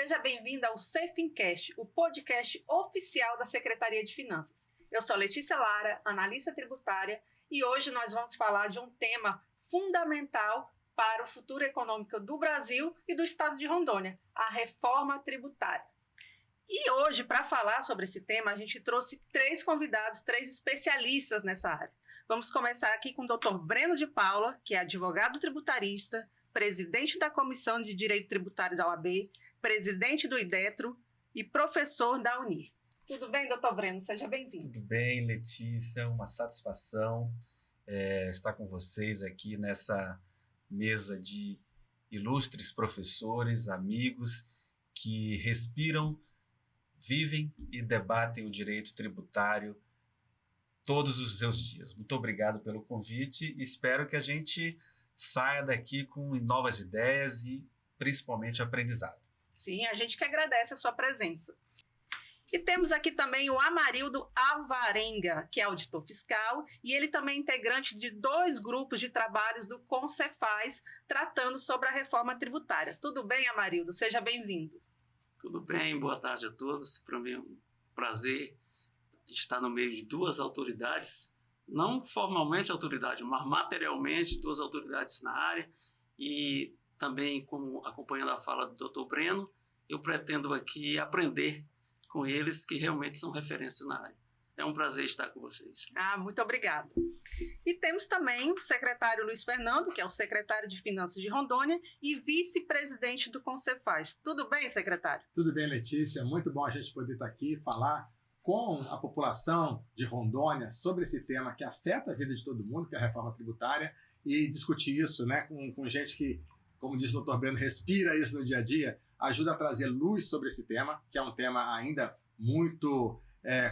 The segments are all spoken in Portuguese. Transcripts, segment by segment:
Seja bem-vindo ao CEFINcast, o podcast oficial da Secretaria de Finanças. Eu sou Letícia Lara, analista tributária, e hoje nós vamos falar de um tema fundamental para o futuro econômico do Brasil e do estado de Rondônia, a reforma tributária. E hoje, para falar sobre esse tema, a gente trouxe 3 convidados, 3 especialistas nessa área. Vamos começar aqui com o Dr. Breno de Paula, que é advogado tributarista, presidente da Comissão de Direito Tributário da OAB, presidente do IDETRO e professor da UNIR. Tudo bem, doutor Breno? Seja bem-vindo. Tudo bem, Letícia. Uma satisfação estar com vocês aqui nessa mesa de ilustres professores, amigos que respiram, vivem e debatem o direito tributário todos os seus dias. Muito obrigado pelo convite e espero que a gente saia daqui com novas ideias e principalmente aprendizado. Sim, a gente que agradece a sua presença. E temos aqui também o Amarildo Alvarenga, que é auditor fiscal, e ele também é integrante de 2 grupos de trabalhos do CONCEFAZ, tratando sobre a reforma tributária. Tudo bem, Amarildo? Seja bem-vindo. Tudo bem, boa tarde a todos. Para mim é um prazer estar no meio de 2 autoridades, não formalmente autoridade, mas materialmente 2 autoridades na área, e também, como acompanhando a fala do Dr. Breno, eu pretendo aqui aprender com eles, que realmente são referências na área. É um prazer estar com vocês. Muito obrigada. E temos também o secretário Luiz Fernando, que é o secretário de Finanças de Rondônia e vice-presidente do CONCEFAZ. Tudo bem, secretário? Tudo bem, Letícia. Muito bom a gente poder estar aqui e falar com a população de Rondônia sobre esse tema que afeta a vida de todo mundo, que é a reforma tributária, e discutir isso, né, com gente que, como disse o Dr. Breno, respira isso no dia a dia, ajuda a trazer luz sobre esse tema, que é um tema ainda muito,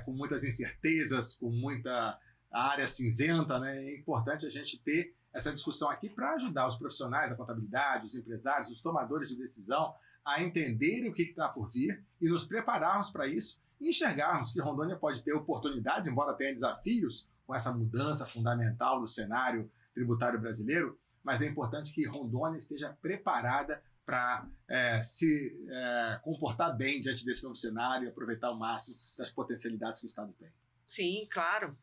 com muitas incertezas, com muita área cinzenta, né? É importante a gente ter essa discussão aqui para ajudar os profissionais da contabilidade, os empresários, os tomadores de decisão a entenderem o que está por vir e nos prepararmos para isso e enxergarmos que Rondônia pode ter oportunidades, embora tenha desafios com essa mudança fundamental do cenário tributário brasileiro, mas é importante que Rondônia esteja preparada para se comportar bem diante desse novo cenário e aproveitar ao máximo das potencialidades que o Estado tem. Sim, claro.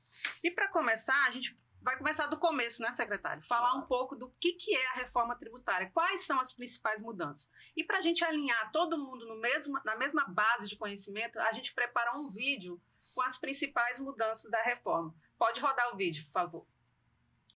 E para começar, a gente vai começar do começo, né, secretário? Falar um pouco do que é a reforma tributária, quais são as principais mudanças. E para a gente alinhar todo mundo na mesma base de conhecimento, a gente prepara um vídeo com as principais mudanças da reforma. Pode rodar o vídeo, por favor.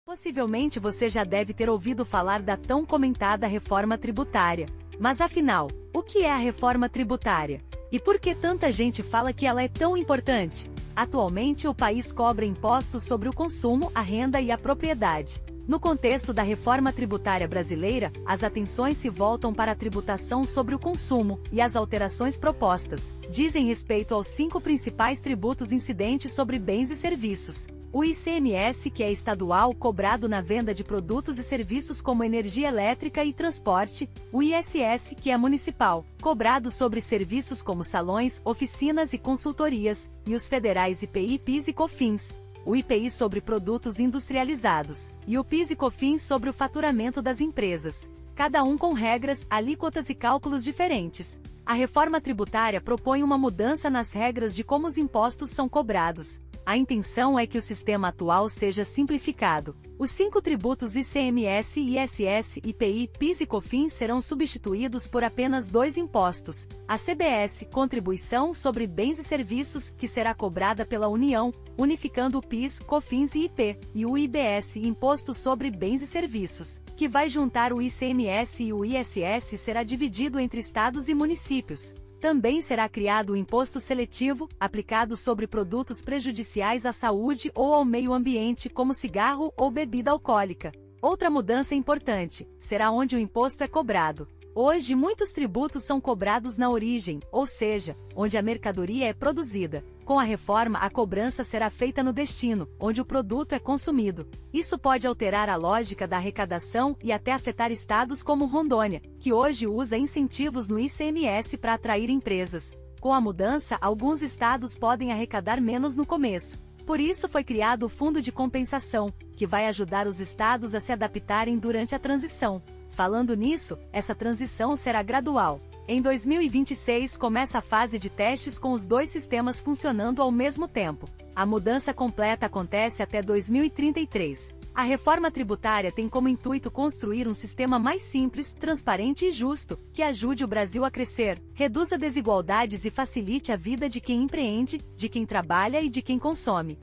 Possivelmente você já deve ter ouvido falar da tão comentada reforma tributária. Mas afinal, o que é a reforma tributária? E por que tanta gente fala que ela é tão importante? Atualmente o país cobra impostos sobre o consumo, a renda e a propriedade. No contexto da reforma tributária brasileira, as atenções se voltam para a tributação sobre o consumo, e as alterações propostas dizem respeito aos 5 principais tributos incidentes sobre bens e serviços. O ICMS, que é estadual, cobrado na venda de produtos e serviços como energia elétrica e transporte, o ISS, que é municipal, cobrado sobre serviços como salões, oficinas e consultorias, e os federais IPI, PIS e COFINS, o IPI sobre produtos industrializados, e o PIS e COFINS sobre o faturamento das empresas, cada um com regras, alíquotas e cálculos diferentes. A reforma tributária propõe uma mudança nas regras de como os impostos são cobrados. A intenção é que o sistema atual seja simplificado. Os 5 tributos ICMS, ISS, IPI, PIS e COFINS serão substituídos por apenas 2 impostos. A CBS, Contribuição sobre Bens e Serviços, que será cobrada pela União, unificando o PIS, COFINS e IP, e o IBS, Imposto sobre Bens e Serviços, que vai juntar o ICMS e o ISS e será dividido entre estados e municípios. Também será criado o imposto seletivo, aplicado sobre produtos prejudiciais à saúde ou ao meio ambiente, como cigarro ou bebida alcoólica. Outra mudança importante será onde o imposto é cobrado. Hoje, muitos tributos são cobrados na origem, ou seja, onde a mercadoria é produzida. Com a reforma, a cobrança será feita no destino, onde o produto é consumido. Isso pode alterar a lógica da arrecadação e até afetar estados como Rondônia, que hoje usa incentivos no ICMS para atrair empresas. Com a mudança, alguns estados podem arrecadar menos no começo. Por isso foi criado o Fundo de Compensação, que vai ajudar os estados a se adaptarem durante a transição. Falando nisso, essa transição será gradual. Em 2026 começa a fase de testes com os dois sistemas funcionando ao mesmo tempo. A mudança completa acontece até 2033. A reforma tributária tem como intuito construir um sistema mais simples, transparente e justo, que ajude o Brasil a crescer, reduza desigualdades e facilite a vida de quem empreende, de quem trabalha e de quem consome.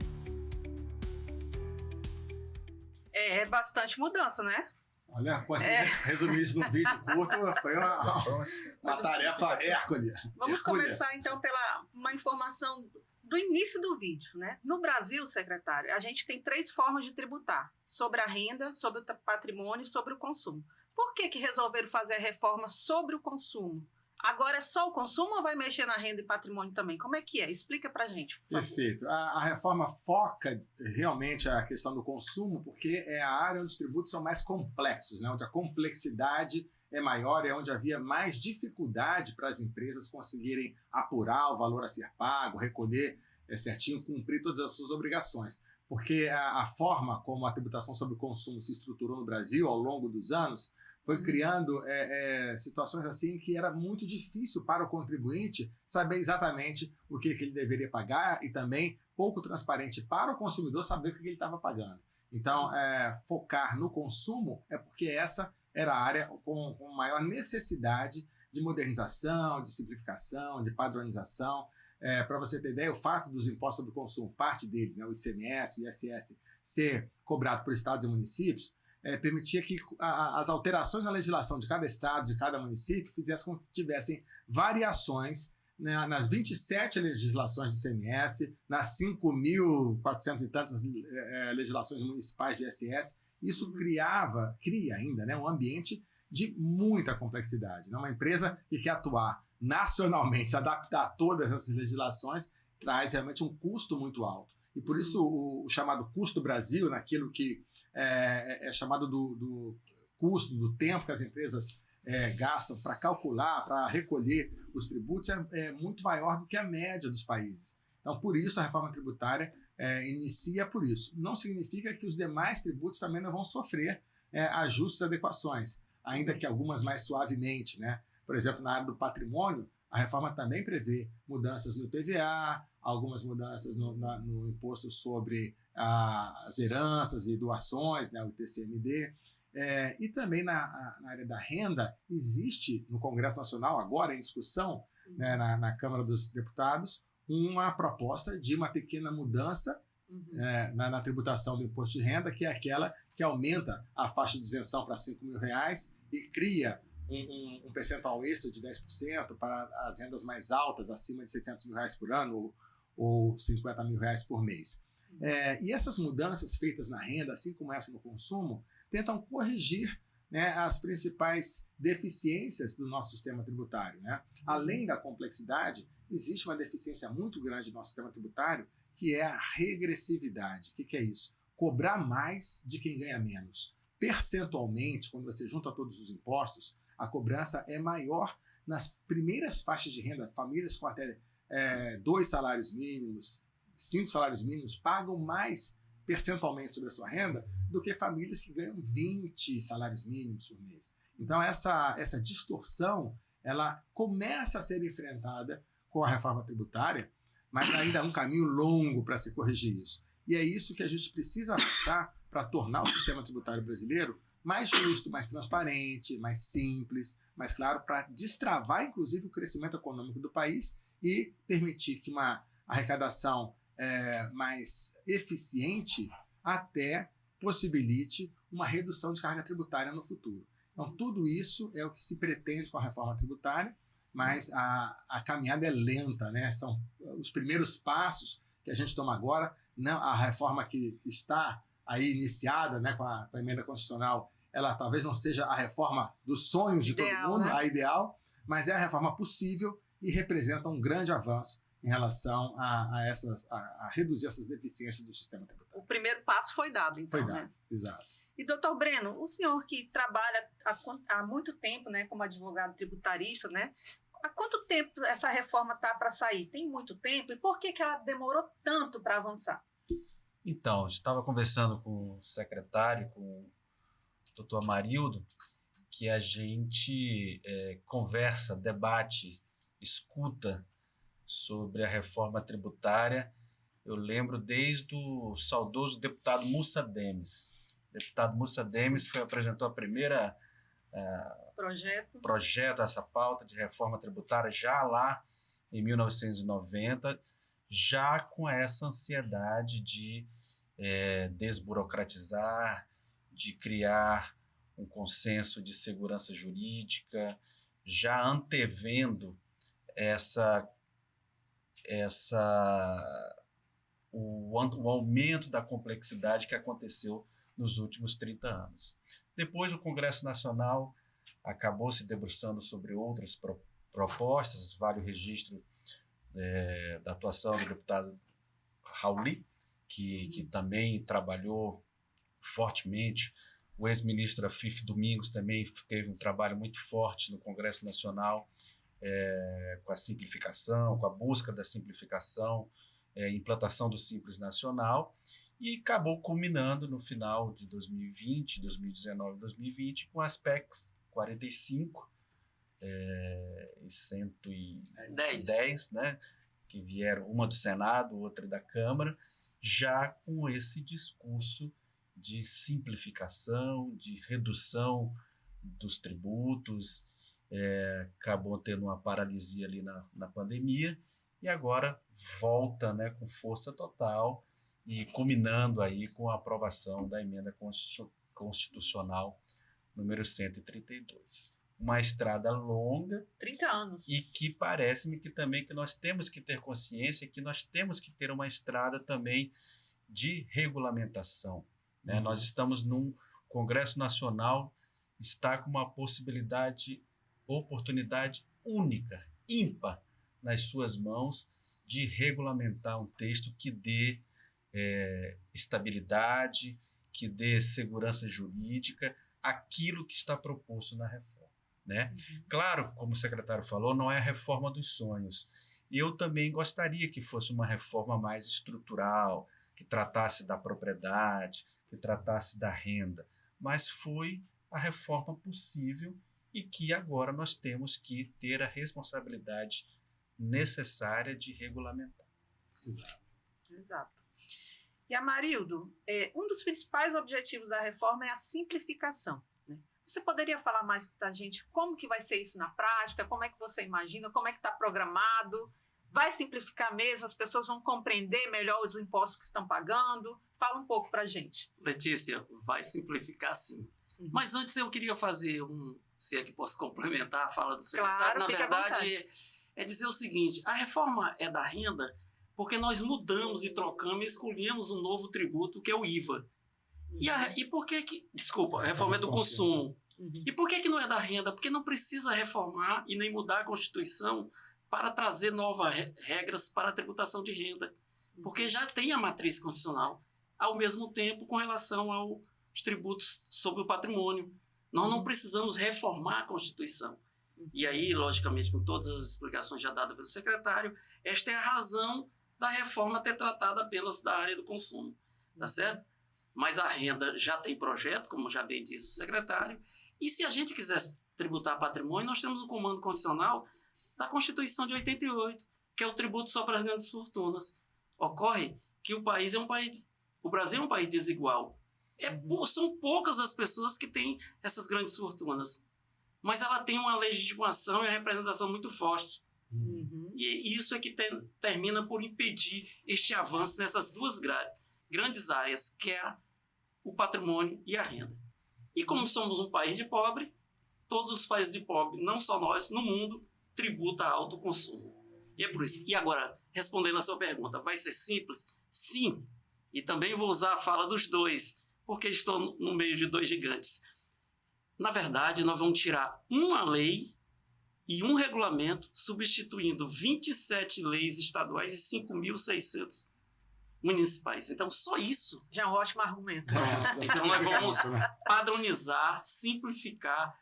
É bastante mudança, né? Olha, consegui resumir isso num vídeo curto, foi uma tarefa Hércules. Vamos começar então pela uma informação do início do vídeo, né? No Brasil, secretário, a gente tem 3 formas de tributar: sobre a renda, sobre o patrimônio e sobre o consumo. Por que resolveram fazer a reforma sobre o consumo? Agora é só o consumo ou vai mexer na renda e patrimônio também? Como é que é? Explica pra gente, por favor. Perfeito. A reforma foca realmente a questão do consumo, porque é a área onde os tributos são mais complexos, né? Onde a complexidade é maior, é onde havia mais dificuldade para as empresas conseguirem apurar o valor a ser pago, recolher certinho, cumprir todas as suas obrigações. Porque a forma como a tributação sobre o consumo se estruturou no Brasil ao longo dos anos foi criando situações assim que era muito difícil para o contribuinte saber exatamente o que ele deveria pagar e também pouco transparente para o consumidor saber o que ele estava pagando. Então, focar no consumo é porque essa era a área com maior necessidade de modernização, de simplificação, de padronização. Para você ter ideia, o fato dos impostos sobre o consumo, parte deles, né, o ICMS, o ISS, ser cobrado por estados e municípios, permitia que as alterações na legislação de cada estado, de cada município, fizessem com que tivessem variações, né, nas 27 legislações de ICMS, nas 5.400 e tantas legislações municipais de ISS. Isso cria ainda, né, um ambiente de muita complexidade, né? Uma empresa que quer atuar nacionalmente, adaptar a todas essas legislações, traz realmente um custo muito alto. E por isso o chamado custo Brasil, naquilo que é chamado do custo, do tempo que as empresas gastam para calcular, para recolher os tributos, é muito maior do que a média dos países. Então, por isso, a reforma tributária inicia por isso. Não significa que os demais tributos também não vão sofrer ajustes e adequações, ainda que algumas mais suavemente, né? Por exemplo, na área do patrimônio, a reforma também prevê mudanças no IPVA, algumas mudanças no imposto sobre as heranças e doações, né, o ITCMD. E também na área da renda, existe no Congresso Nacional, agora em discussão, né, na Câmara dos Deputados, uma proposta de uma pequena mudança na tributação do imposto de renda, que é aquela que aumenta a faixa de isenção para R$5.000 e cria um percentual extra de 10% para as rendas mais altas, acima de R$600.000 por ano ou R$50.000 por mês. E essas mudanças feitas na renda, assim como essa no consumo, tentam corrigir, né, as principais deficiências do nosso sistema tributário, né? Além da complexidade, existe uma deficiência muito grande do nosso sistema tributário, que é a regressividade. O que é isso? Cobrar mais de quem ganha menos. Percentualmente, quando você junta todos os impostos, a cobrança é maior nas primeiras faixas de renda. Famílias com até 2 salários mínimos, 5 salários mínimos, pagam mais percentualmente sobre a sua renda do que famílias que ganham 20 salários mínimos por mês. Então, essa distorção, ela começa a ser enfrentada com a reforma tributária, mas ainda há um caminho longo para se corrigir isso. E é isso que a gente precisa avançar para tornar o sistema tributário brasileiro mais justo, mais transparente, mais simples, mais claro, para destravar, inclusive, o crescimento econômico do país e permitir que uma arrecadação mais eficiente até possibilite uma redução de carga tributária no futuro. Então, tudo isso é o que se pretende com a reforma tributária, mas a caminhada é lenta, né? São os primeiros passos que a gente toma agora. Não, a reforma que está aí iniciada, né, com a emenda constitucional, ela talvez não seja a reforma dos sonhos de todo mundo, né? A ideal, mas é a reforma possível e representa um grande avanço em relação a reduzir essas deficiências do sistema tributário. O primeiro passo foi dado, então, foi dado, né? Exato. E, doutor Breno, o senhor que trabalha há muito tempo, né, como advogado tributarista, né, há quanto tempo essa reforma está para sair? Tem muito tempo? E por que ela demorou tanto para avançar? Então, eu estava conversando com o secretário, com o doutor Amarildo, que a gente conversa, debate, escuta sobre a reforma tributária. Eu lembro desde o saudoso deputado Mussa Demes. O deputado Mussa Demes apresentou a primeira projeto, essa pauta de reforma tributária, já lá em 1990, já com essa ansiedade de desburocratizar, de criar um consenso de segurança jurídica, já antevendo o aumento da complexidade que aconteceu nos últimos 30 anos. Depois, o Congresso Nacional acabou se debruçando sobre outras propostas, vale o registro da atuação do deputado Rauli, que também trabalhou fortemente. O ex-ministro Afif Domingos também teve um trabalho muito forte no Congresso Nacional, com a simplificação, com a busca da simplificação, implantação do Simples Nacional, e acabou culminando no final de 2020, 2019 e 2020 com as PECs 45 e 110, né, que vieram, uma do Senado, outra da Câmara, já com esse discurso de simplificação, de redução dos tributos. Acabou tendo uma paralisia ali na pandemia, e agora volta, né, com força total, e culminando aí com a aprovação da emenda constitucional número 132. Uma estrada longa, 30 anos, e que parece-me que também que nós temos que ter consciência que nós temos que ter uma estrada também de regulamentação, né? Nós estamos num Congresso Nacional, está com uma oportunidade única, ímpar, nas suas mãos, de regulamentar um texto que dê estabilidade, que dê segurança jurídica, aquilo que está proposto na reforma, né? Claro, como o secretário falou, não é a reforma dos sonhos. Eu também gostaria que fosse uma reforma mais estrutural, que tratasse da propriedade, que tratasse da renda, mas foi a reforma possível e que agora nós temos que ter a responsabilidade necessária de regulamentar. Exato. E, Amarildo, um dos principais objetivos da reforma é a simplificação, né? Você poderia falar mais para a gente como que vai ser isso na prática, como é que você imagina, como é que está programado? Vai simplificar mesmo? As pessoas vão compreender melhor os impostos que estão pagando? Fala um pouco para a gente. Letícia, vai simplificar sim. Mas antes eu queria fazer se é que posso complementar a fala do secretário. Claro, Na verdade, é dizer o seguinte: a reforma é da renda porque nós mudamos e trocamos e escolhemos um novo tributo, que é o IVA. E por que que... Desculpa, a reforma é do consumo. E por que não é da renda? Porque não precisa reformar e nem mudar a Constituição para trazer novas regras para a tributação de renda. Porque já tem a matriz constitucional, ao mesmo tempo com relação aos tributos sobre o patrimônio. Nós não precisamos reformar a Constituição. E aí, logicamente, com todas as explicações já dadas pelo secretário, esta é a razão da reforma ter tratado apenas da área do consumo, tá certo? Mas a renda já tem projeto, como já bem disse o secretário, e se a gente quiser tributar patrimônio, nós temos um comando constitucional da Constituição de 88, que é o tributo sobre as grandes fortunas. Ocorre que o Brasil é um país desigual. São poucas as pessoas que têm essas grandes fortunas, mas ela tem uma legitimação e uma representação muito forte. E isso é que termina por impedir este avanço nessas duas grandes áreas, que é o patrimônio e a renda. E como somos um país de pobre, todos os países de pobre, não só nós, no mundo, tributam alto consumo. E é por isso. E agora, respondendo a sua pergunta, vai ser simples? Sim. E também vou usar a fala dos dois, porque estou no meio de dois gigantes. Na verdade, nós vamos tirar uma lei e um regulamento, substituindo 27 leis estaduais e 5.600 municipais. Então, só isso já é um ótimo argumento. Então, nós vamos padronizar, simplificar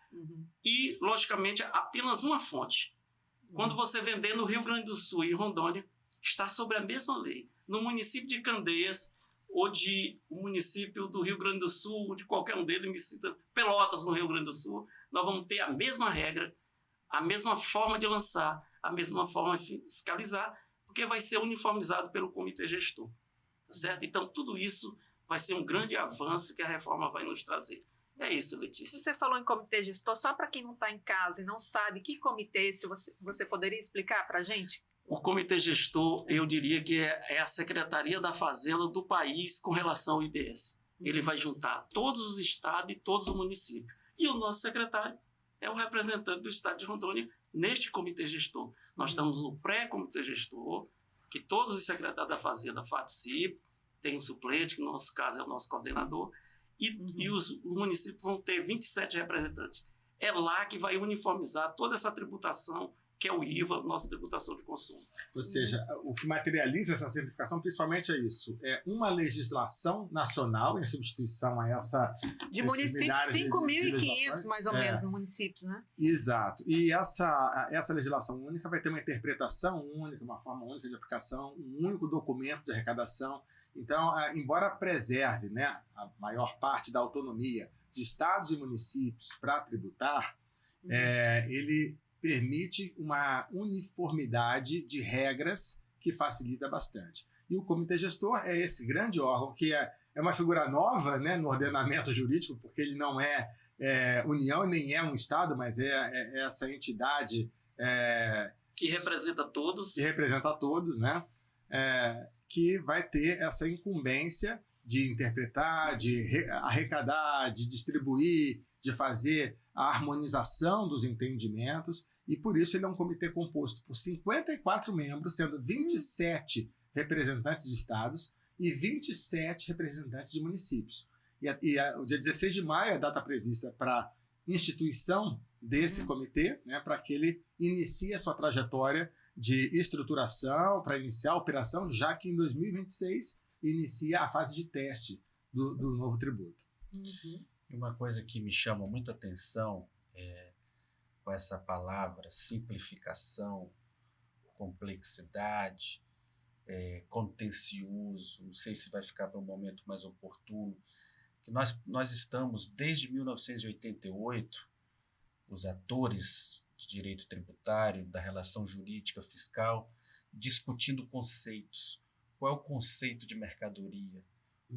e, logicamente, apenas uma fonte. Quando você vender no Rio Grande do Sul e Rondônia, está sobre a mesma lei. No município de Candeias ou o município do Rio Grande do Sul, de qualquer um deles, me cita Pelotas, no Rio Grande do Sul, nós vamos ter a mesma regra, a mesma forma de lançar, a mesma forma de fiscalizar, porque vai ser uniformizado pelo comitê gestor. Tá certo? Então, tudo isso vai ser um grande avanço que a reforma vai nos trazer. É isso, Letícia. Você falou em comitê gestor, só para quem não está em casa e não sabe que comitê, se você poderia explicar para a gente? O comitê gestor, eu diria que é a Secretaria da Fazenda do país com relação ao IBS. Ele vai juntar todos os estados e todos os municípios. E o nosso secretário é o representante do estado de Rondônia neste comitê gestor. Nós estamos no pré-comitê gestor, que todos os secretários da Fazenda participam, tem um suplente, que no nosso caso é o nosso coordenador, e os municípios vão ter 27 representantes. É lá que vai uniformizar toda essa tributação, que é o IVA, nossa tributação de consumo. Ou seja, o que materializa essa simplificação principalmente é isso, é uma legislação nacional em substituição a essa... De municípios, 5.500 mais ou menos municípios, né? Exato. E essa legislação única vai ter uma interpretação única, uma forma única de aplicação, um único documento de arrecadação. Então, embora preserve, né, a maior parte da autonomia de estados e municípios para tributar, ele permite uma uniformidade de regras que facilita bastante. E o comitê gestor é esse grande órgão que é uma figura nova, né, no ordenamento jurídico, porque ele não é União nem é um Estado, mas é essa entidade... que representa todos. Que representa todos, né? Que vai ter essa incumbência de interpretar, de arrecadar, de distribuir, de fazer a harmonização dos entendimentos, e por isso ele é um comitê composto por 54 membros, sendo 27 representantes de estados e 27 representantes de municípios. O dia 16 de maio é a data prevista para instituição desse comitê, né, para que ele inicie a sua trajetória de estruturação, para iniciar a operação, já que em 2026 inicia a fase de teste do novo tributo. E uma coisa que me chama muita atenção com essa palavra simplificação, complexidade, contencioso, não sei se vai ficar para um momento mais oportuno, que nós estamos desde 1988, os atores de direito tributário, da relação jurídica fiscal, discutindo conceitos. Qual é o conceito de mercadoria?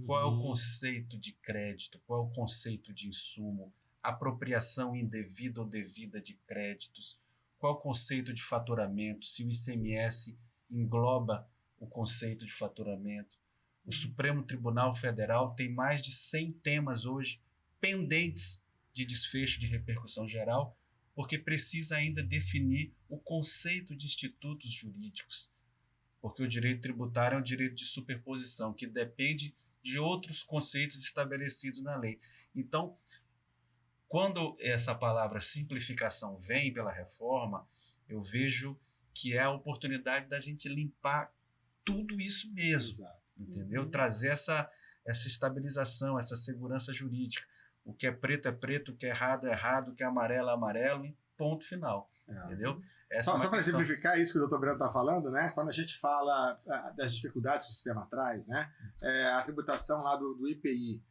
Qual é o conceito de crédito? Qual é o conceito de insumo? Apropriação indevida ou devida de créditos? Qual é o conceito de faturamento? Se o ICMS engloba o conceito de faturamento? O Supremo Tribunal Federal tem mais de 100 temas hoje pendentes de desfecho de repercussão geral, porque precisa ainda definir o conceito de institutos jurídicos. Porque o direito tributário é um direito de superposição, que depende de outros conceitos estabelecidos na lei. Então, quando essa palavra simplificação vem pela reforma, eu vejo que é a oportunidade da gente limpar tudo isso mesmo. Exato. Entendeu? Trazer essa estabilização, essa segurança jurídica. O que é preto, o que é errado, o que é amarelo, e ponto final. Entendeu? Só para simplificar isso que o Dr. Breno está falando, né? Quando a gente fala das dificuldades que o sistema traz, né? A tributação lá do IPI,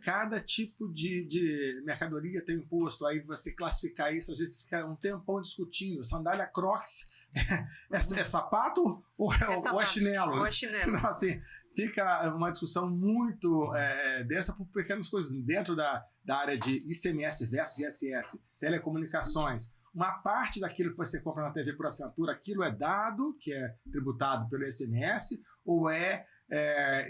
cada tipo de mercadoria tem imposto, aí você classificar isso, às vezes fica um tempão discutindo, sandália Crocs é sapato ou é chinelo? Ou é chinelo. Então, assim, fica uma discussão muito densa por pequenas coisas dentro da área de ICMS versus ISS, telecomunicações. Uma parte daquilo que você compra na TV por assinatura, aquilo é dado, que é tributado pelo ICMS, ou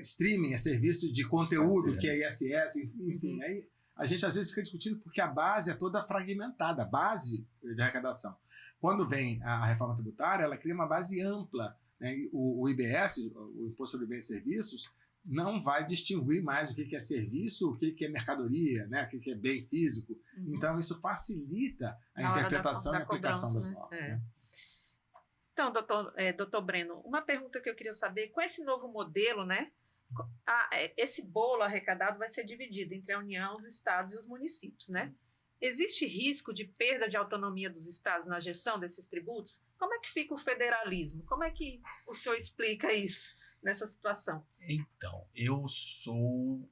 streaming, é serviço de conteúdo, que é ISS, enfim. Aí a gente às vezes fica discutindo porque a base é toda fragmentada, a base de arrecadação. Quando vem a reforma tributária, ela cria uma base ampla, né? O IBS, o Imposto sobre Bens e Serviços, não vai distinguir mais o que é serviço, o que é mercadoria, né? O que é bem físico. Então, isso facilita a interpretação e a aplicação das normas. Né? Então, doutor Breno, uma pergunta que eu queria saber, com esse novo modelo, né? Esse bolo arrecadado vai ser dividido entre a União, os estados e os municípios, né? Existe risco de perda de autonomia dos estados na gestão desses tributos? Como é que fica o federalismo? Como é que o senhor explica isso nessa situação? Então, eu sou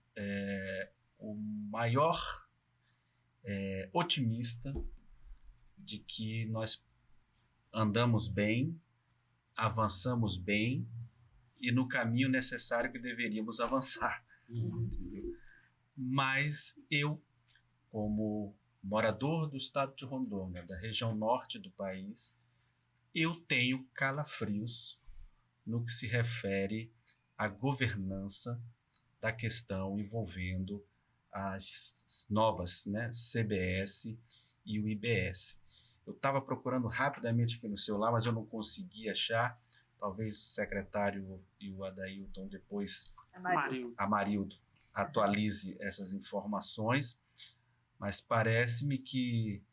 o maior otimista de que nós andamos bem, avançamos bem e no caminho necessário que deveríamos avançar. Entendeu? Mas eu, como morador do estado de Rondônia, da região norte do país, eu tenho calafrios no que se refere à governança da questão envolvendo as novas, né, CBS e o IBS. Eu estava procurando rapidamente aqui no celular, mas eu não consegui achar. Talvez o secretário e o Adailton depois, Amarildo, atualize essas informações, mas parece-me que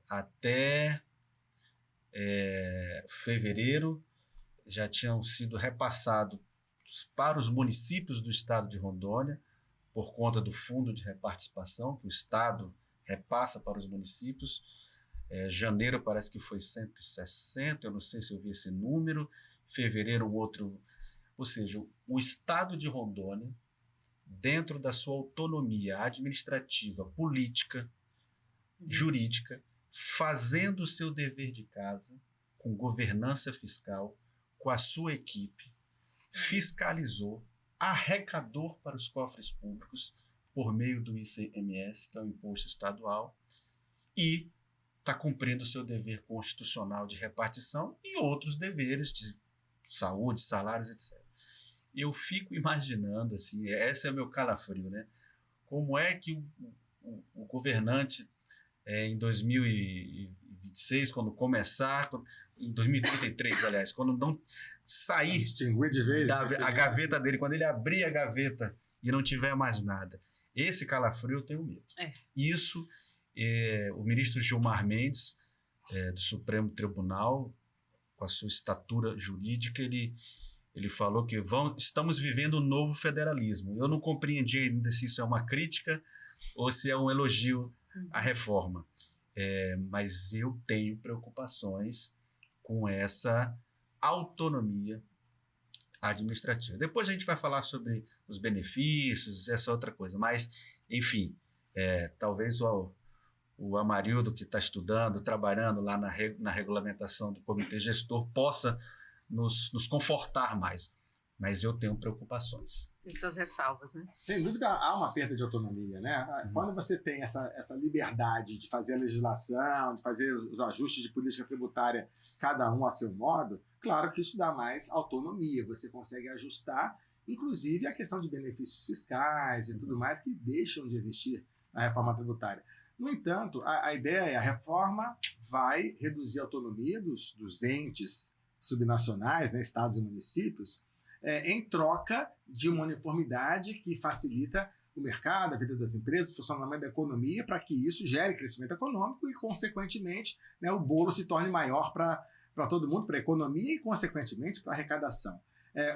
até fevereiro já tinham sido repassados para os municípios do estado de Rondônia, por conta do fundo de reparticipação, que o estado repassa para os municípios. Janeiro parece que foi 160, eu não sei se eu vi esse número, fevereiro um outro. Ou seja, o estado de Rondônia, dentro da sua autonomia administrativa, política, jurídica, fazendo o seu dever de casa, com governança fiscal, com a sua equipe, fiscalizou, arrecadou para os cofres públicos por meio do ICMS, que é o Imposto Estadual, e está cumprindo o seu dever constitucional de repartição e outros deveres de saúde, salários, etc. Eu fico imaginando, assim, esse é o meu calafrio, né? Como é que o governante, em 2026, quando começar, em 2033, aliás, quando não sair extinguir de vez a gaveta dele, quando ele abrir a gaveta e não tiver mais nada, esse calafrio eu tenho medo. Isso, o ministro Gilmar Mendes, do Supremo Tribunal, com a sua estatura jurídica, ele falou que estamos vivendo um novo federalismo. Eu não compreendi ainda se isso é uma crítica ou se é um elogio à reforma. Mas eu tenho preocupações com essa autonomia administrativa. Depois a gente vai falar sobre os benefícios, essa outra coisa. Mas, enfim, talvez o Amarildo, que está estudando, trabalhando lá na regulamentação do comitê gestor, possa nos confortar mais. Mas eu tenho preocupações. Tem suas ressalvas, né? Sem dúvida, há uma perda de autonomia, né? Quando você tem essa liberdade de fazer a legislação, de fazer os ajustes de política tributária, cada um a seu modo, claro que isso dá mais autonomia. Você consegue ajustar, inclusive, a questão de benefícios fiscais e tudo mais que deixam de existir na reforma tributária. No entanto, a ideia é a reforma vai reduzir a autonomia dos entes subnacionais, né, estados e municípios, em troca de uma uniformidade que facilita o mercado, a vida das empresas, o funcionamento da economia, para que isso gere crescimento econômico e, consequentemente, né, o bolo se torne maior para todo mundo, para a economia e, consequentemente, para a arrecadação.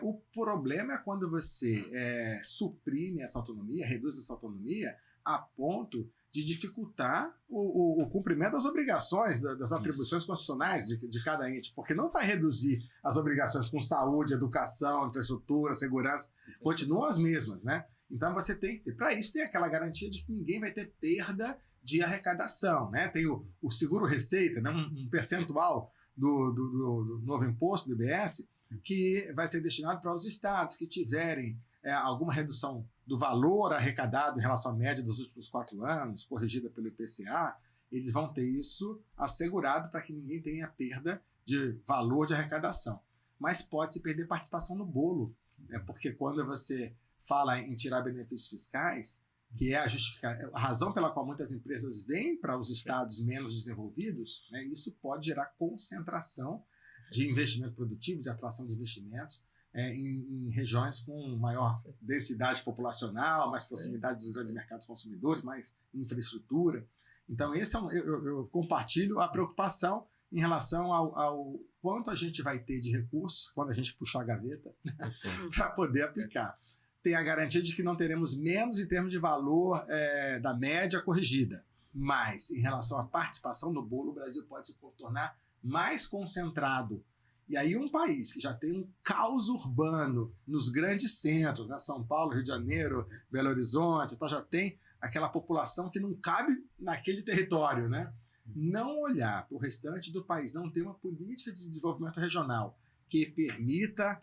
O problema é quando você suprime essa autonomia, reduz essa autonomia a ponto de dificultar o cumprimento das obrigações, das atribuições constitucionais de cada ente, porque não vai reduzir as obrigações com saúde, educação, infraestrutura, segurança, continuam as mesmas, né? Então você tem que ter, para isso tem aquela garantia de que ninguém vai ter perda de arrecadação, né? Tem o seguro-receita, né? Um percentual do novo imposto, do IBS, que vai ser destinado para os estados que tiverem alguma redução do valor arrecadado em relação à média dos últimos 4 anos, corrigida pelo IPCA, eles vão ter isso assegurado para que ninguém tenha perda de valor de arrecadação. Mas pode-se perder participação no bolo, né? Porque quando você fala em tirar benefícios fiscais, que é a razão pela qual muitas empresas vêm para os estados menos desenvolvidos, né? Isso pode gerar concentração de investimento produtivo, de atração de investimentos, em regiões com maior densidade populacional, mais proximidade dos grandes mercados consumidores, mais infraestrutura. Então, eu compartilho a preocupação em relação ao quanto a gente vai ter de recursos quando a gente puxar a gaveta, né, para poder aplicar. Tem a garantia de que não teremos menos em termos de valor da média corrigida, mas em relação à participação no bolo, o Brasil pode se tornar mais concentrado. E aí um país que já tem um caos urbano nos grandes centros, né? São Paulo, Rio de Janeiro, Belo Horizonte, então já tem aquela população que não cabe naquele território, né? Não olhar para o restante do país, não ter uma política de desenvolvimento regional que permita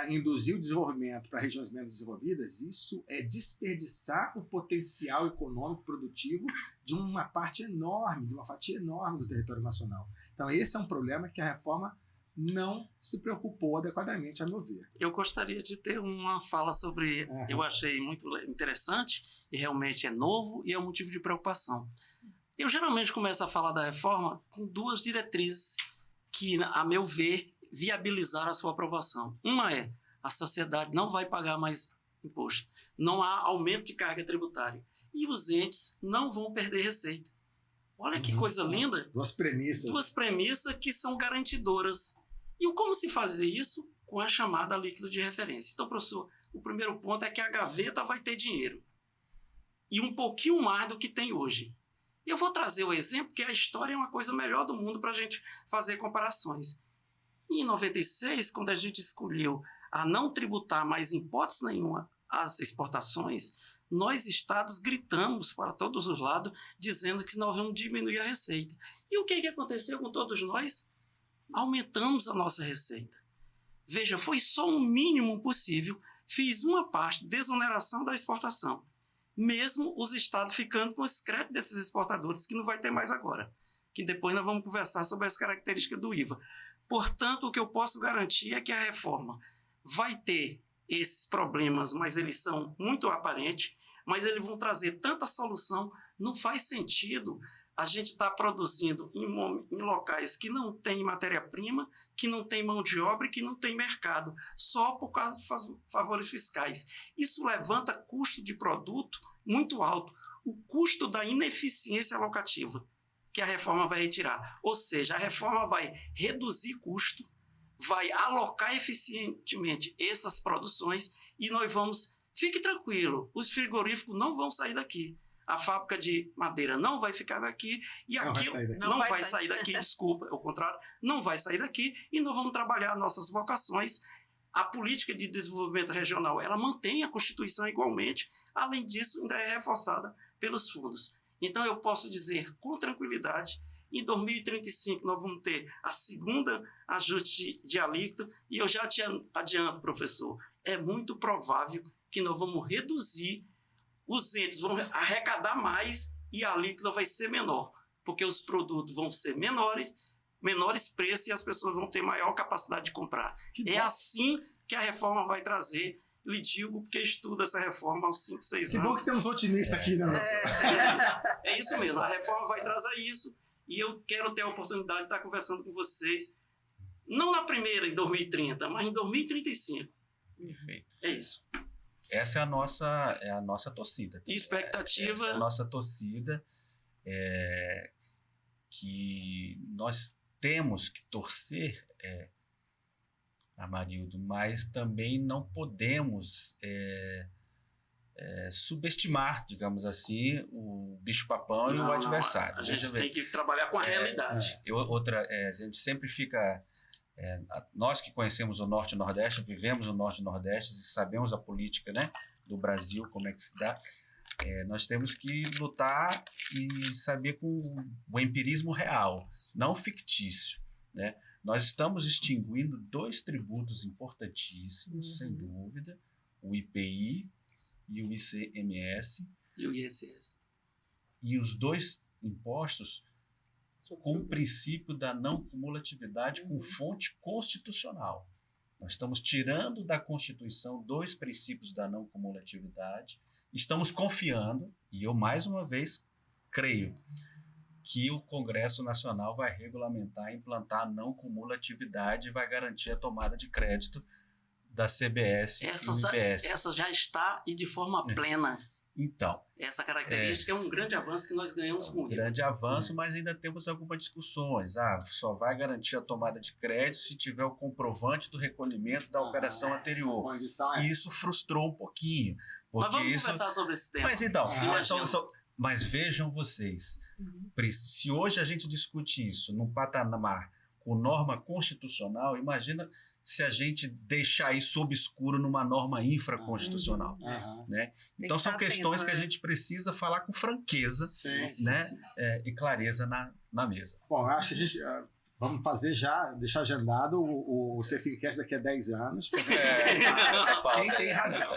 induzir o desenvolvimento para regiões menos desenvolvidas, isso é desperdiçar o potencial econômico produtivo de uma parte enorme, de uma fatia enorme do território nacional. Então esse é um problema que a reforma não se preocupou adequadamente, a meu ver. Eu gostaria de ter uma fala sobre... Eu achei muito interessante, e realmente é novo, e é um motivo de preocupação. Eu geralmente começo a falar da reforma com duas diretrizes que, a meu ver, viabilizaram a sua aprovação. Uma é, a sociedade não vai pagar mais imposto, não há aumento de carga tributária, e os entes não vão perder receita. Olha que coisa linda. Duas premissas. Duas premissas que são garantidoras. E como se fazer isso? Com a chamada líquido de referência. Então, professor, o primeiro ponto é que a gaveta vai ter dinheiro. E um pouquinho mais do que tem hoje. E eu vou trazer o exemplo que a história é uma coisa melhor do mundo para a gente fazer comparações. Em 96, quando a gente escolheu a não tributar mais, em hipótese nenhuma, as exportações, nós, estados, gritamos para todos os lados, dizendo que nós vamos diminuir a receita. E o que aconteceu com todos nós? Aumentamos a nossa receita. Veja, foi só o mínimo possível, fiz uma parte de desoneração da exportação, mesmo os estados ficando com os créditos desses exportadores, que não vai ter mais agora, que depois nós vamos conversar sobre as características do IVA. Portanto, o que eu posso garantir é que a reforma vai ter esses problemas, mas eles são muito aparentes, mas eles vão trazer tanta solução. Não faz sentido a gente estar produzindo em locais que não tem matéria-prima, que não tem mão de obra e que não tem mercado, só por causa de favores fiscais. Isso levanta custo de produto muito alto, o custo da ineficiência alocativa, que a reforma vai retirar. Ou seja, a reforma vai reduzir custo, vai alocar eficientemente essas produções e nós vamos... Fique tranquilo, os frigoríficos não vão sair daqui. A fábrica de madeira não vai ficar daqui e aquilo não vai sair daqui, desculpa, ao contrário, não vai sair daqui e nós vamos trabalhar nossas vocações. A política de desenvolvimento regional, ela mantém a Constituição igualmente, além disso, ainda é reforçada pelos fundos. Então, eu posso dizer com tranquilidade, em 2035 nós vamos ter a segunda ajuste de alíquota e eu já te adianto, professor, é muito provável que nós vamos reduzir, os entes vão arrecadar mais e a alíquota vai ser menor, porque os produtos vão ser menores preços e as pessoas vão ter maior capacidade de comprar. É assim que a reforma vai trazer. Lhe digo porque estudo essa reforma há uns 5, 6 anos. Que bom que temos otimistas aqui, né? É isso mesmo, a reforma vai trazer isso e eu quero ter a oportunidade de estar conversando com vocês, não na primeira, em 2030, mas em 2035. Perfeito. É isso. Essa é a nossa torcida. E expectativa... Essa é a nossa torcida, que nós temos que torcer, Amarildo, mas também não podemos subestimar, digamos assim, o bicho-papão e o adversário. A gente tem que trabalhar com a realidade. A gente sempre fica... nós que conhecemos o Norte e o Nordeste, vivemos o Norte e o Nordeste e sabemos a política, né, do Brasil, como é que se dá, nós temos que lutar e saber com o empirismo real, não fictício, né? Nós estamos extinguindo 2 tributos importantíssimos, sem dúvida, o IPI e o ICMS. E o ISS. E os 2 impostos com o princípio da não cumulatividade com fonte constitucional. Nós estamos tirando da Constituição 2 princípios da não cumulatividade, estamos confiando, e eu mais uma vez creio, que o Congresso Nacional vai regulamentar, implantar a não cumulatividade e vai garantir a tomada de crédito da CBS e do IBS. Essa já está e de forma plena. Então, essa característica é um grande avanço que nós ganhamos com isso. Grande avanço, mas ainda temos algumas discussões. Só vai garantir a tomada de crédito se tiver o comprovante do recolhimento da operação anterior. E isso frustrou um pouquinho. Mas vamos conversar sobre esse tema. Mas então, mas vejam vocês, se hoje a gente discute isso num patamar com norma constitucional, imagina se a gente deixar isso obscuro numa norma infraconstitucional. Né? Então são questões que a gente precisa falar com franqueza, né? E clareza na mesa. Bom, eu acho que a gente... Vamos fazer já, deixar agendado o Cefincast daqui a 10 anos. Quem tem razão.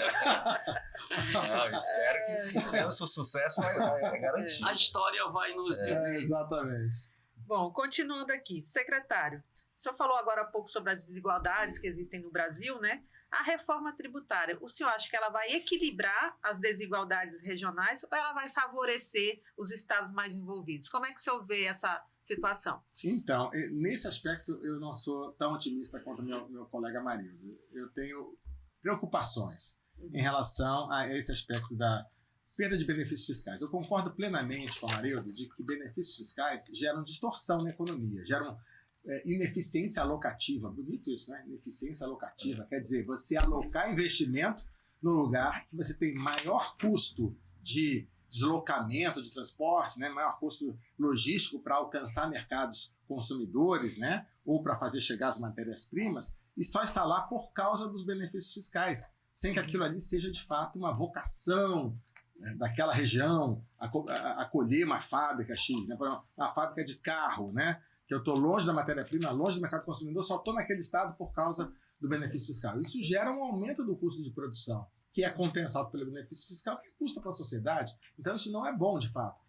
Eu espero que o seu sucesso vai garantir. A história vai nos dizer. Exatamente. Bom, continuando aqui. Secretário, o senhor falou agora há pouco sobre as desigualdades que existem no Brasil, né? A reforma tributária, o senhor acha que ela vai equilibrar as desigualdades regionais ou ela vai favorecer os estados mais envolvidos? Como é que o senhor vê essa situação? Então, nesse aspecto, eu não sou tão otimista quanto meu colega Marildo. Eu tenho preocupações em relação a esse aspecto da perda de benefícios fiscais. Eu concordo plenamente com o Marildo de que benefícios fiscais geram distorção na economia, geram ineficiência alocativa. Bonito isso, né? Ineficiência alocativa. Quer dizer, você alocar investimento no lugar que você tem maior custo de deslocamento, de transporte, né? Maior custo logístico para alcançar mercados consumidores, né? Ou para fazer chegar as matérias-primas, e só está lá por causa dos benefícios fiscais, sem que aquilo ali seja de fato uma vocação daquela região, acolher uma fábrica X, né? Por exemplo, uma fábrica de carro, né? Que eu estou longe da matéria-prima, longe do mercado consumidor, só estou naquele estado por causa do benefício fiscal. Isso gera um aumento do custo de produção, que é compensado pelo benefício fiscal, que custa para a sociedade. Então, isso não é bom, de fato.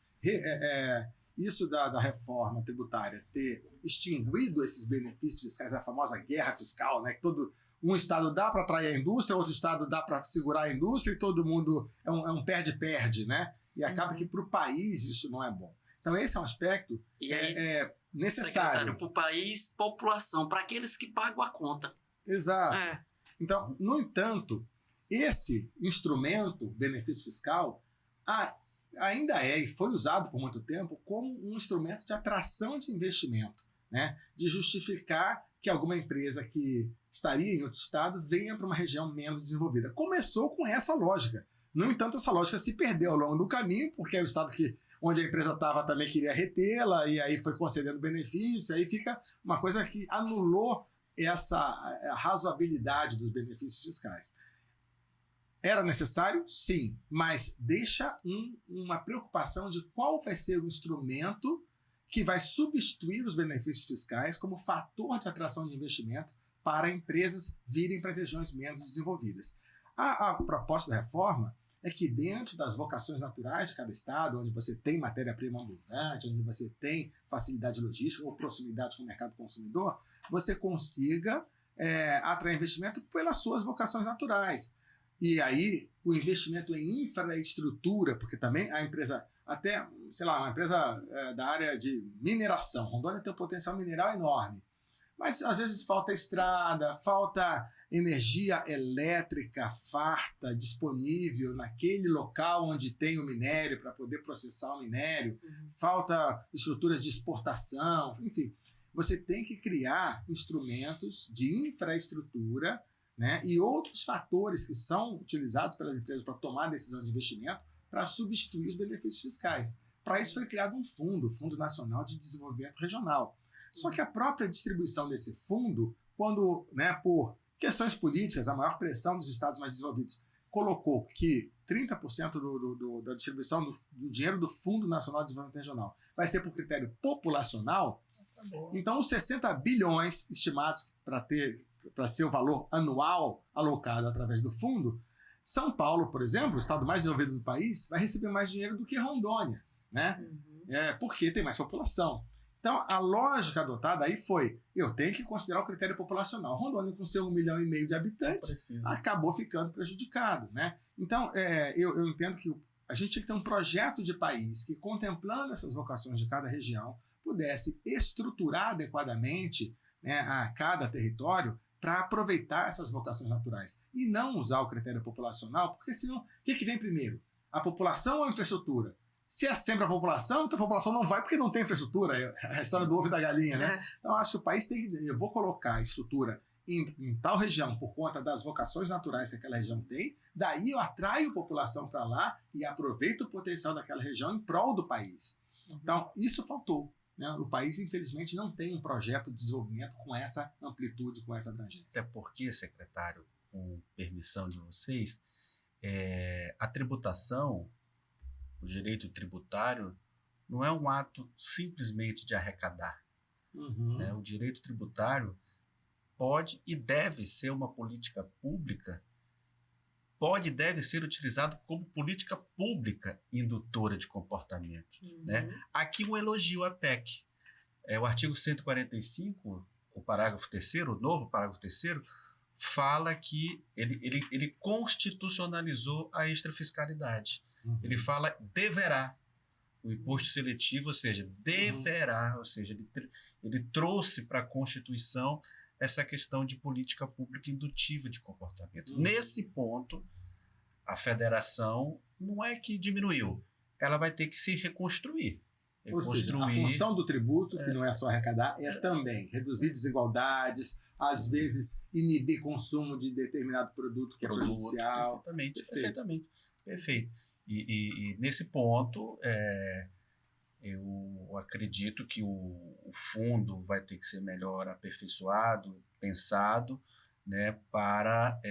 Isso da reforma tributária ter extinguido esses benefícios fiscais, a famosa guerra fiscal, né? Que um estado dá para atrair a indústria, outro estado dá para segurar a indústria, e todo mundo é um perde-perde, né? E acaba que para o país isso não é bom. Então, esse é um aspecto necessário. Para o país, população, para aqueles que pagam a conta. Exato. Então, no entanto, esse instrumento, benefício fiscal, ainda e foi usado por muito tempo como um instrumento de atração de investimento, né? De justificar que alguma empresa que estaria em outro estado venha para uma região menos desenvolvida. Começou com essa lógica. No entanto, essa lógica se perdeu ao longo do caminho, porque o estado onde a empresa estava também queria retê-la, e aí foi concedendo benefício, aí fica uma coisa que anulou essa razoabilidade dos benefícios fiscais. Era necessário? Sim, mas deixa uma preocupação de qual vai ser o instrumento que vai substituir os benefícios fiscais como fator de atração de investimento para empresas virem para as regiões menos desenvolvidas. A proposta da reforma é que dentro das vocações naturais de cada estado, onde você tem matéria-prima abundante, onde você tem facilidade logística ou proximidade com o mercado consumidor, você consiga atrair investimento pelas suas vocações naturais. E aí, o investimento em infraestrutura, porque também a empresa, até, sei lá, uma empresa da área de mineração, Rondônia tem um potencial mineral enorme, mas às vezes falta estrada, falta energia elétrica farta, disponível naquele local onde tem o minério para poder processar o minério, falta estruturas de exportação, enfim. Você tem que criar instrumentos de infraestrutura, né, e outros fatores que são utilizados pelas empresas para tomar decisão de investimento para substituir os benefícios fiscais. Para isso foi criado um fundo, o Fundo Nacional de Desenvolvimento Regional. Só que a própria distribuição desse fundo, quando, né, por questões políticas, a maior pressão dos estados mais desenvolvidos colocou que 30% da distribuição do dinheiro do Fundo Nacional de Desenvolvimento Regional vai ser por critério populacional, então os 60 bilhões estimados para ser o valor anual alocado através do fundo, São Paulo, por exemplo, o estado mais desenvolvido do país, vai receber mais dinheiro do que Rondônia, né? Porque tem mais população. Então, a lógica adotada aí foi, eu tenho que considerar o critério populacional. Rondônia, com seu 1,5 milhão de habitantes, acabou ficando prejudicado, né? Então, eu entendo que a gente tinha que ter um projeto de país que, contemplando essas vocações de cada região, pudesse estruturar adequadamente, né, a cada território para aproveitar essas vocações naturais e não usar o critério populacional, porque senão, o que vem primeiro? A população ou a infraestrutura? Se é sempre a população, então a população não vai porque não tem infraestrutura. É a história do ovo e da galinha, né? Então, eu acho que o país tem que... Eu vou colocar a estrutura em tal região por conta das vocações naturais que aquela região tem, daí eu atraio a população para lá e aproveito o potencial daquela região em prol do país. Então, isso faltou. né, o país, infelizmente, não tem um projeto de desenvolvimento com essa amplitude, com essa abrangência. É porque, secretário, com permissão de vocês, a tributação, o direito tributário, não é um ato simplesmente de arrecadar. Né? O direito tributário pode e deve ser uma política pública, pode e deve ser utilizado como política pública indutora de comportamento. Né? Aqui um elogio à PEC. O artigo 145, o parágrafo 3º, o novo parágrafo 3º, fala que ele constitucionalizou a extrafiscalidade. Ele fala deverá. O imposto seletivo, ou seja, deverá, ou seja, ele trouxe para a Constituição essa questão de política pública indutiva de comportamento. Nesse ponto, a federação não é que diminuiu, ela vai ter que se reconstruir. Ou seja, a função do tributo, que não é só arrecadar, é também reduzir desigualdades, às vezes inibir consumo de determinado produto que é prejudicial. Perfeitamente. E nesse ponto, eu acredito que o fundo vai ter que ser melhor aperfeiçoado, pensado, né, para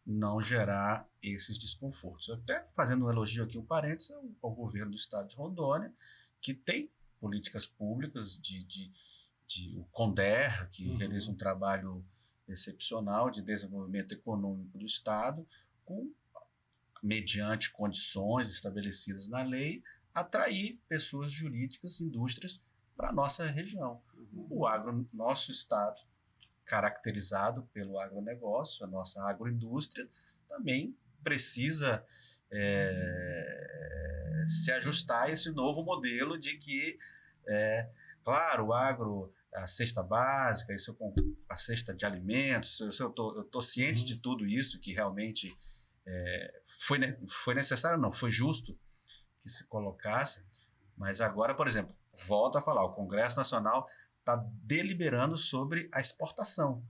não gerar esses desconfortos. Até fazendo um elogio aqui, um parênteses, ao governo do estado de Rondônia, que tem políticas públicas o CONDER, que realiza um trabalho excepcional de desenvolvimento econômico do estado, mediante condições estabelecidas na lei, atrair pessoas jurídicas, indústrias para a nossa região. Nosso estado, caracterizado pelo agronegócio, a nossa agroindústria, também precisa se ajustar a esse novo modelo de que, claro, o agro, a cesta básica, a cesta de alimentos, eu estou ciente de tudo isso, que realmente foi necessário, não, foi justo que se colocasse, mas agora, por exemplo, volto a falar, o Congresso Nacional está deliberando sobre a exportação,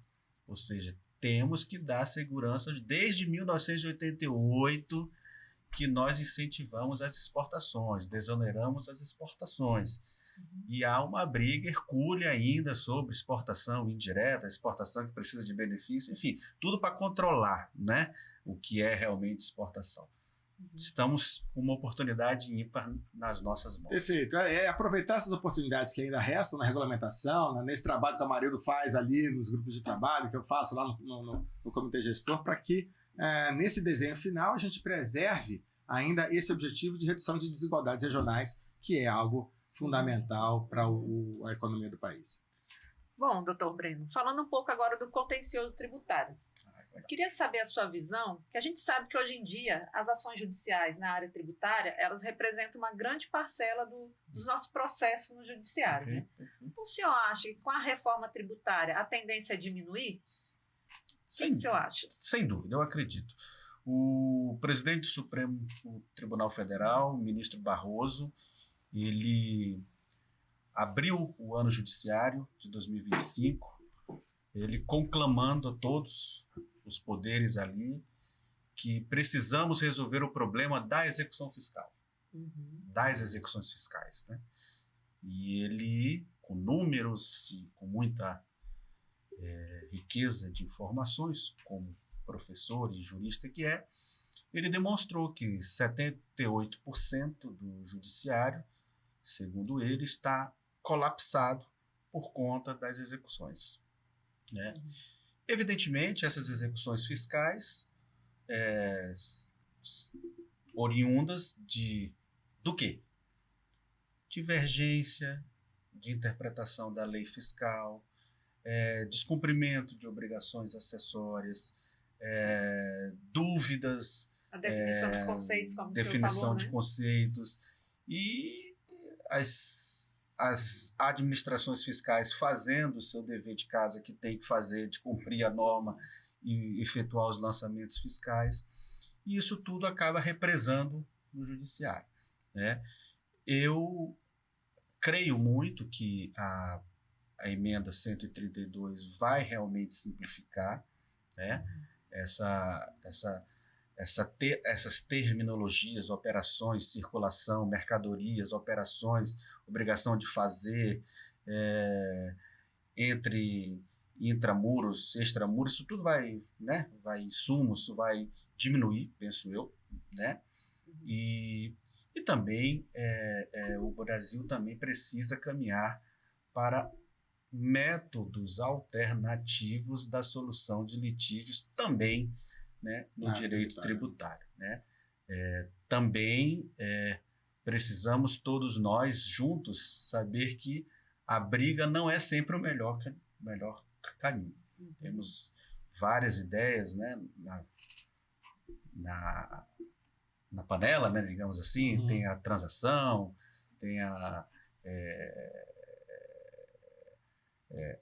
ou seja, temos que dar segurança. Desde 1988 que nós incentivamos as exportações, desoneramos as exportações, e há uma briga hercúlea ainda sobre exportação indireta, exportação que precisa de benefício, enfim, tudo para controlar, né, o que é realmente exportação. Estamos com uma oportunidade ímpar nas nossas mãos. Perfeito. Aproveitar essas oportunidades que ainda restam na regulamentação, nesse trabalho que a Amarildo faz ali nos grupos de trabalho, que eu faço lá no comitê gestor, para que nesse desenho final a gente preserve ainda esse objetivo de redução de desigualdades regionais, que é algo fundamental para a economia do país. Bom, doutor Breno, falando um pouco agora do contencioso tributário. Eu queria saber a sua visão, que a gente sabe que hoje em dia as ações judiciais na área tributária, elas representam uma grande parcela dos nossos processos no judiciário. Né? O senhor acha que com a reforma tributária a tendência é diminuir? O que o senhor acha? Sem dúvida, eu acredito. O presidente do Supremo Tribunal Federal, o ministro Barroso, ele abriu o ano judiciário de 2025, ele conclamando a todos os poderes ali que precisamos resolver o problema da execução fiscal, das execuções fiscais. Né? E ele, com números e com muita riqueza de informações, como professor e jurista que ele demonstrou que 78% do judiciário, segundo ele, está colapsado por conta das execuções. Né? Evidentemente, essas execuções fiscais oriundas do quê? Divergência de interpretação da lei fiscal, descumprimento de obrigações acessórias, dúvidas, a definição dos conceitos, como definição o senhor falou, de né? conceitos, e as administrações fiscais fazendo o seu dever de casa que tem que fazer, de cumprir a norma e efetuar os lançamentos fiscais, e isso tudo acaba represando no judiciário. Né? Eu creio muito que a emenda 132 vai realmente simplificar, né, essas terminologias, operações, circulação, mercadorias, operações, obrigação de fazer, entre intramuros, extramuros, isso tudo vai, né, insumos, isso vai diminuir, penso eu, né? E também o Brasil também precisa caminhar para métodos alternativos da solução de litígios também, né, no direito tributário, né? Também precisamos todos nós juntos saber que a briga não é sempre o melhor caminho. Temos várias ideias, né, na panela, né, digamos assim. Tem a transação, tem a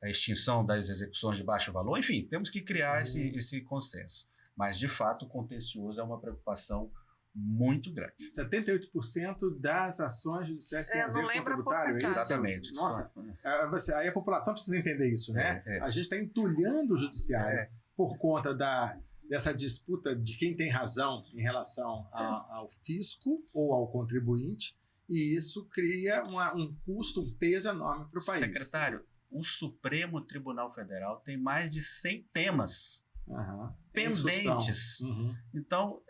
extinção das execuções de baixo valor, enfim, temos que criar esse consenso. Mas, de fato, o contencioso é uma preocupação muito grande. 78% das ações judiciais têm a ver com o tributário, é isso? Exatamente. Nossa, aí a população precisa entender isso, né? A gente está entulhando o judiciário por conta dessa disputa de quem tem razão em relação ao fisco ou ao contribuinte, e isso cria um custo, um peso enorme para o país. Secretário, o Supremo Tribunal Federal tem mais de 100 temas pendentes. Então,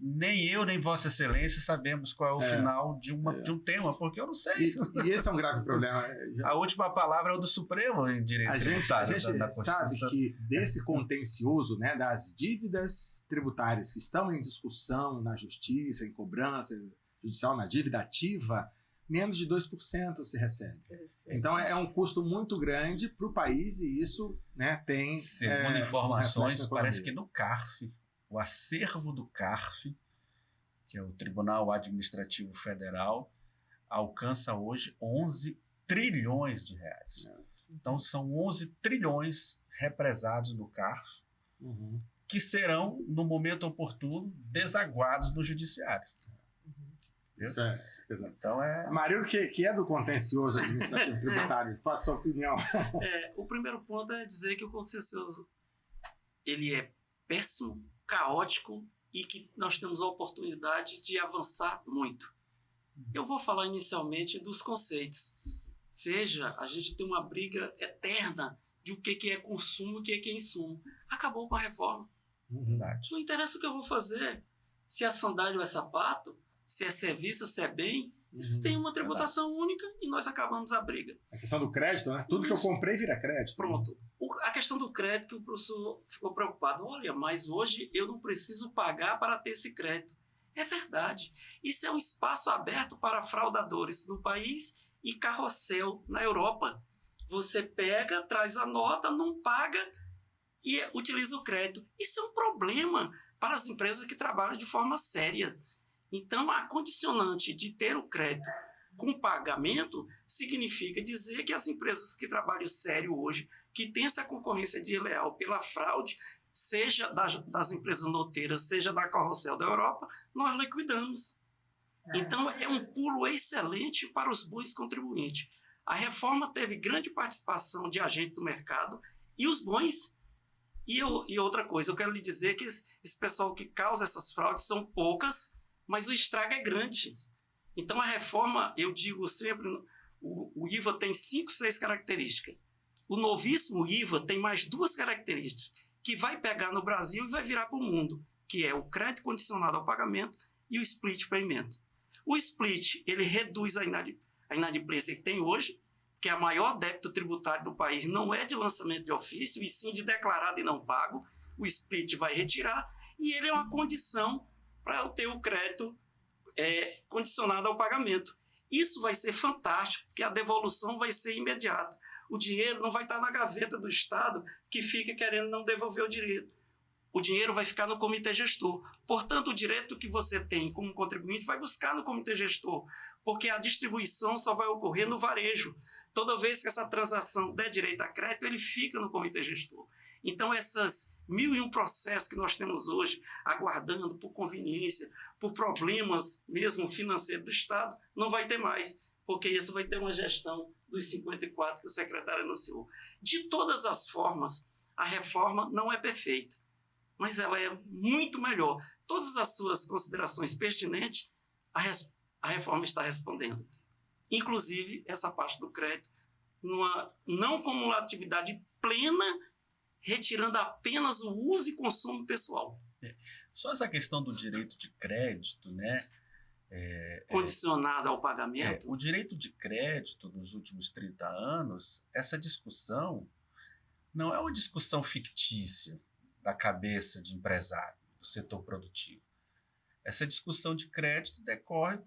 nem eu, nem Vossa Excelência sabemos qual é o final de um tema, porque eu não sei. E esse é um grave problema. A última palavra é o do Supremo em direito tributário. A gente sabe que desse contencioso, né, das dívidas tributárias que estão em discussão na justiça, em cobrança judicial, na dívida ativa, menos de 2% se recebe. Então, é um custo muito grande para o país, e isso, né, tem... Segundo informações, parece que no CARF, o acervo do CARF, que é o Tribunal Administrativo Federal, alcança hoje 11 trilhões de reais. Então, são 11 trilhões represados no CARF, que serão, no momento oportuno, desaguados no judiciário. Isso é... Exato. Então, Amarildo, que é do contencioso administrativo tributário, qual a sua opinião? O primeiro ponto é dizer que o contencioso ele é péssimo, caótico, e que nós temos a oportunidade de avançar muito. Eu vou falar inicialmente dos conceitos. Veja, a gente tem uma briga eterna de o que é consumo e o que é insumo. Acabou com a reforma. Não interessa o que eu vou fazer. Se é sandália ou é sapato, se é serviço, se é bem, isso tem uma tributação única, e nós acabamos a briga. A questão do crédito, né? Tudo que eu comprei vira crédito. Pronto. A questão do crédito, o professor ficou preocupado. Olha, mas hoje eu não preciso pagar para ter esse crédito. É verdade. Isso é um espaço aberto para fraudadores no país e carrossel na Europa. Você pega, traz a nota, não paga e utiliza o crédito. Isso é um problema para as empresas que trabalham de forma séria. Então, a condicionante de ter o crédito com pagamento significa dizer que as empresas que trabalham sério hoje, que têm essa concorrência desleal pela fraude, seja das empresas noteiras, seja da carrossel da Europa, nós liquidamos. Então, é um pulo excelente para os bons contribuintes. A reforma teve grande participação de agentes do mercado e os bons. E outra coisa, eu quero lhe dizer que esse pessoal que causa essas fraudes são poucas, mas o estrago é grande. Então, a reforma, eu digo sempre, o IVA tem 5, 6 características. O novíssimo IVA tem mais 2 características, que vai pegar no Brasil e vai virar para o mundo, que é o crédito condicionado ao pagamento e o split payment. O split, ele reduz a inadimplência que tem hoje, que é a maior débito tributário do país, não é de lançamento de ofício, e sim de declarado e não pago. O split vai retirar, e ele é uma condição para eu ter o crédito condicionado ao pagamento. Isso vai ser fantástico, porque a devolução vai ser imediata. O dinheiro não vai estar na gaveta do Estado, que fica querendo não devolver o direito. O dinheiro vai ficar no comitê gestor. Portanto, o direito que você tem como contribuinte vai buscar no comitê gestor, porque a distribuição só vai ocorrer no varejo. Toda vez que essa transação der direito a crédito, ele fica no comitê gestor. Então, essas 1001 processos que nós temos hoje, aguardando por conveniência, por problemas mesmo financeiros do Estado, não vai ter mais, porque isso vai ter uma gestão dos 54 que o secretário anunciou. De todas as formas, a reforma não é perfeita, mas ela é muito melhor. todas as suas considerações pertinentes, a reforma está respondendo. Inclusive, essa parte do crédito, numa não cumulatividade plena, retirando apenas o uso e consumo pessoal. Só essa questão do direito de crédito, né? Condicionado ao pagamento. O direito de crédito nos últimos 30 anos, essa discussão não é uma discussão fictícia da cabeça de empresário do setor produtivo. Essa discussão de crédito decorre,